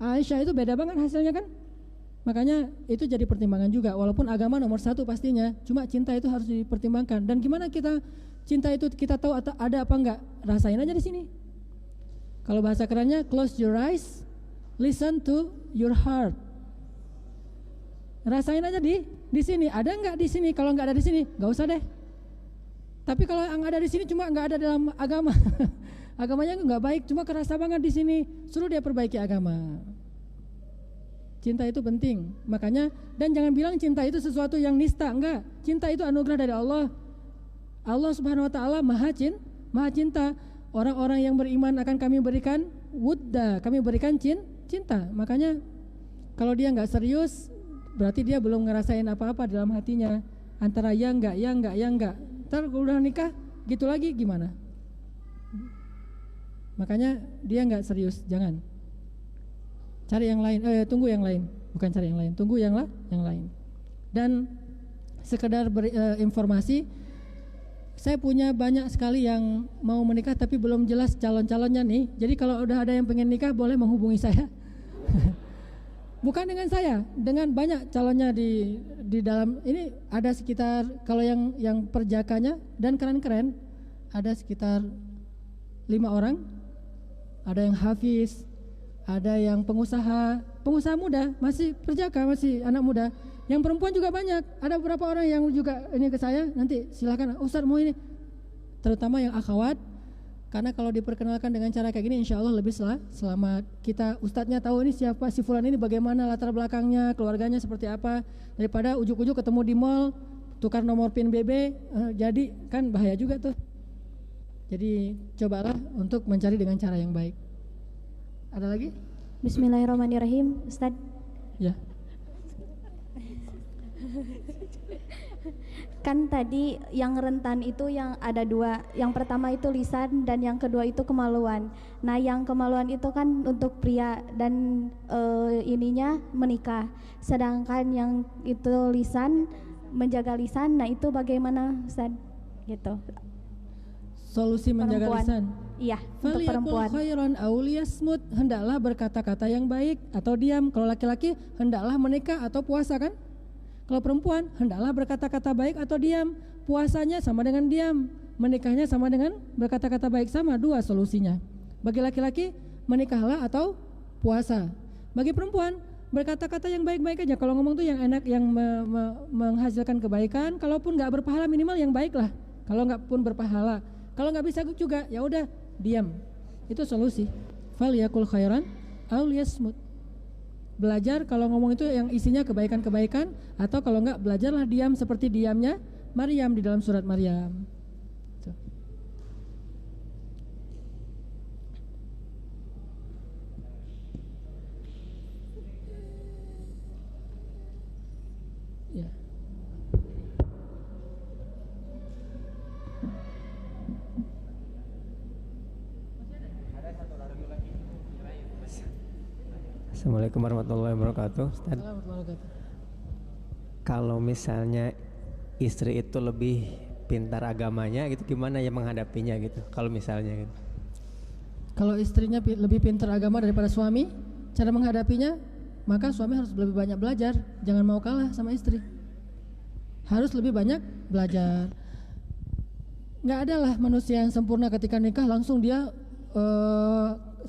Aisyah. Itu beda banget hasilnya kan. Makanya itu jadi pertimbangan juga. Walaupun agama nomor satu pastinya, cuma cinta itu harus dipertimbangkan. Dan gimana kita cinta itu kita tahu ada apa enggak? Rasain aja di sini. Kalau bahasa kerennya, close your eyes, listen to your heart. Rasain aja di sini. Ada enggak di sini? Kalau enggak ada di sini, enggak usah deh. Tapi kalau yang ada di sini cuma enggak ada dalam agama. Agamanya nggak baik, cuma kerasa banget di sini, suruh dia perbaiki agama. Cinta itu penting, makanya, dan jangan bilang cinta itu sesuatu yang nista, enggak. Cinta itu anugerah dari Allah. Allah Subhanahu Wa Taala maha cinta. Orang-orang yang beriman akan kami berikan wudda, kami berikan cinta. Makanya kalau dia nggak serius, berarti dia belum ngerasain apa-apa dalam hatinya. Antara ya enggak. Ntar udah nikah, gitu lagi gimana? Makanya dia nggak serius, jangan. Cari yang lain, tunggu yang lain, bukan cari yang lain, tunggu yang lain. Dan sekedar informasi, saya punya banyak sekali yang mau menikah tapi belum jelas calon-calonnya nih. Jadi kalau udah ada yang pengen nikah boleh menghubungi saya. Bukan dengan saya, dengan banyak calonnya di dalam ini ada sekitar, kalau yang perjakanya dan keren-keren ada sekitar 5 orang. Ada yang hafiz, ada yang pengusaha muda, masih perjaka, masih anak muda. Yang perempuan juga banyak. Ada beberapa orang yang juga ini ke saya, nanti silakan Ustaz mau ini. Terutama yang akhwat, karena kalau diperkenalkan dengan cara kayak gini insya Allah lebih selamat. Kita ustadznya tahu ini siapa, si fulan ini bagaimana latar belakangnya, keluarganya seperti apa, daripada ujuk-ujuk ketemu di mall tukar nomor PIN BB, jadi kan bahaya juga tuh. Jadi cobalah untuk mencari dengan cara yang baik. Ada lagi? Bismillahirrahmanirrahim, Ustaz. Ya. Kan tadi yang rentan itu yang ada 2. Yang pertama itu lisan dan yang kedua itu kemaluan. Nah, yang kemaluan itu kan untuk pria dan ininya menikah. Sedangkan yang itu lisan, menjaga lisan, nah itu bagaimana Ustaz? Gitu. Solusi menjaga Perempuan. lisan. Iya, untuk perempuan. Khairan aw liyasmut, hendaklah berkata-kata yang baik atau diam. Kalau laki-laki hendaklah menikah atau puasa kan? Kalau perempuan hendaklah berkata-kata baik atau diam. Puasanya sama dengan diam, menikahnya sama dengan berkata-kata baik, sama, 2 solusinya. Bagi laki-laki menikahlah atau puasa. Bagi perempuan berkata-kata yang baik-baik aja. Kalau ngomong tuh yang enak, yang menghasilkan kebaikan. Kalaupun nggak berpahala minimal yang baik lah. Kalau nggak pun berpahala, kalau nggak bisa juga ya udah diam. Itu solusi. Falyakul khairan aw liyasmut. Belajar kalau ngomong itu yang isinya kebaikan-kebaikan, atau kalau enggak belajarlah diam seperti diamnya Maryam di dalam surat Maryam. Tuh. Ya. Assalamualaikum warahmatullahi wabarakatuh. Ustaz, kalau misalnya istri itu lebih pintar agamanya gitu, gimana ya menghadapinya gitu? Kalau misalnya gitu. Kalau istrinya lebih pintar agama daripada suami, cara menghadapinya, maka suami harus lebih banyak belajar. Jangan mau kalah sama istri. Harus lebih banyak belajar. Nggak ada lah manusia yang sempurna ketika nikah langsung dia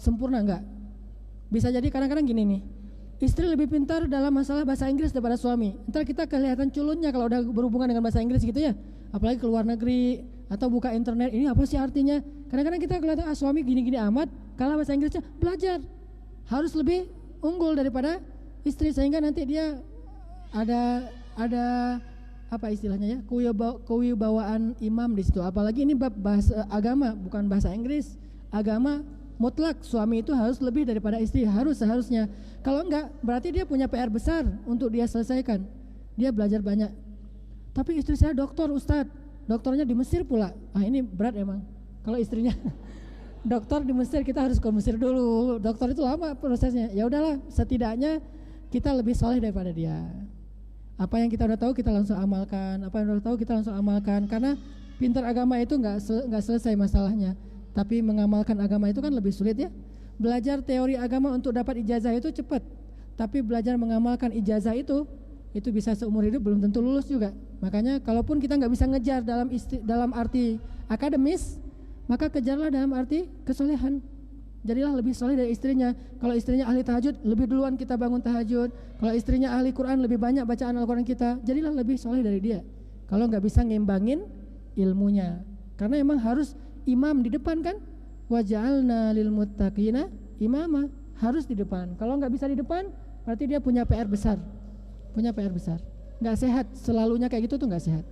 sempurna, enggak. Bisa jadi kadang-kadang gini nih, istri lebih pintar dalam masalah bahasa Inggris daripada suami. Ntar kita kelihatan culunnya kalau udah berhubungan dengan bahasa Inggris gitu ya, apalagi ke luar negeri atau buka internet, ini apa sih artinya. Kadang-kadang kita kelihatan suami gini-gini amat, kalah bahasa Inggrisnya. Belajar, harus lebih unggul daripada istri, sehingga nanti dia ada apa istilahnya ya, kewibawaan imam di situ. Apalagi ini bab bahasa agama, bukan bahasa Inggris, agama. Mutlak suami itu harus lebih daripada istri, seharusnya. Kalau enggak, berarti dia punya PR besar untuk dia selesaikan. Dia belajar banyak. Tapi istri saya dokter, Ustadz, dokternya di Mesir pula. Ini berat emang. Kalau istrinya dokter di Mesir, kita harus ke Mesir dulu. Dokter itu lama prosesnya. Ya udahlah, setidaknya kita lebih soleh daripada dia. Apa yang kita udah tahu kita langsung amalkan. Karena pintar agama itu enggak selesai masalahnya. Tapi mengamalkan agama itu kan lebih sulit ya. Belajar teori agama untuk dapat ijazah itu cepat. Tapi belajar mengamalkan ijazah itu bisa seumur hidup, belum tentu lulus juga. Makanya kalaupun kita nggak bisa ngejar dalam arti akademis, maka kejarlah dalam arti kesolehan. Jadilah lebih soleh dari istrinya. Kalau istrinya ahli tahajud, lebih duluan kita bangun tahajud. Kalau istrinya ahli Quran, lebih banyak bacaan Al-Quran kita. Jadilah lebih soleh dari dia. Kalau nggak bisa ngembangin ilmunya. Karena emang harus imam di depan kan, waja'alna lil muttaqina imama, harus di depan. Kalau nggak bisa di depan, berarti dia punya PR besar. Nggak sehat, selalunya kayak gitu tuh nggak sehat.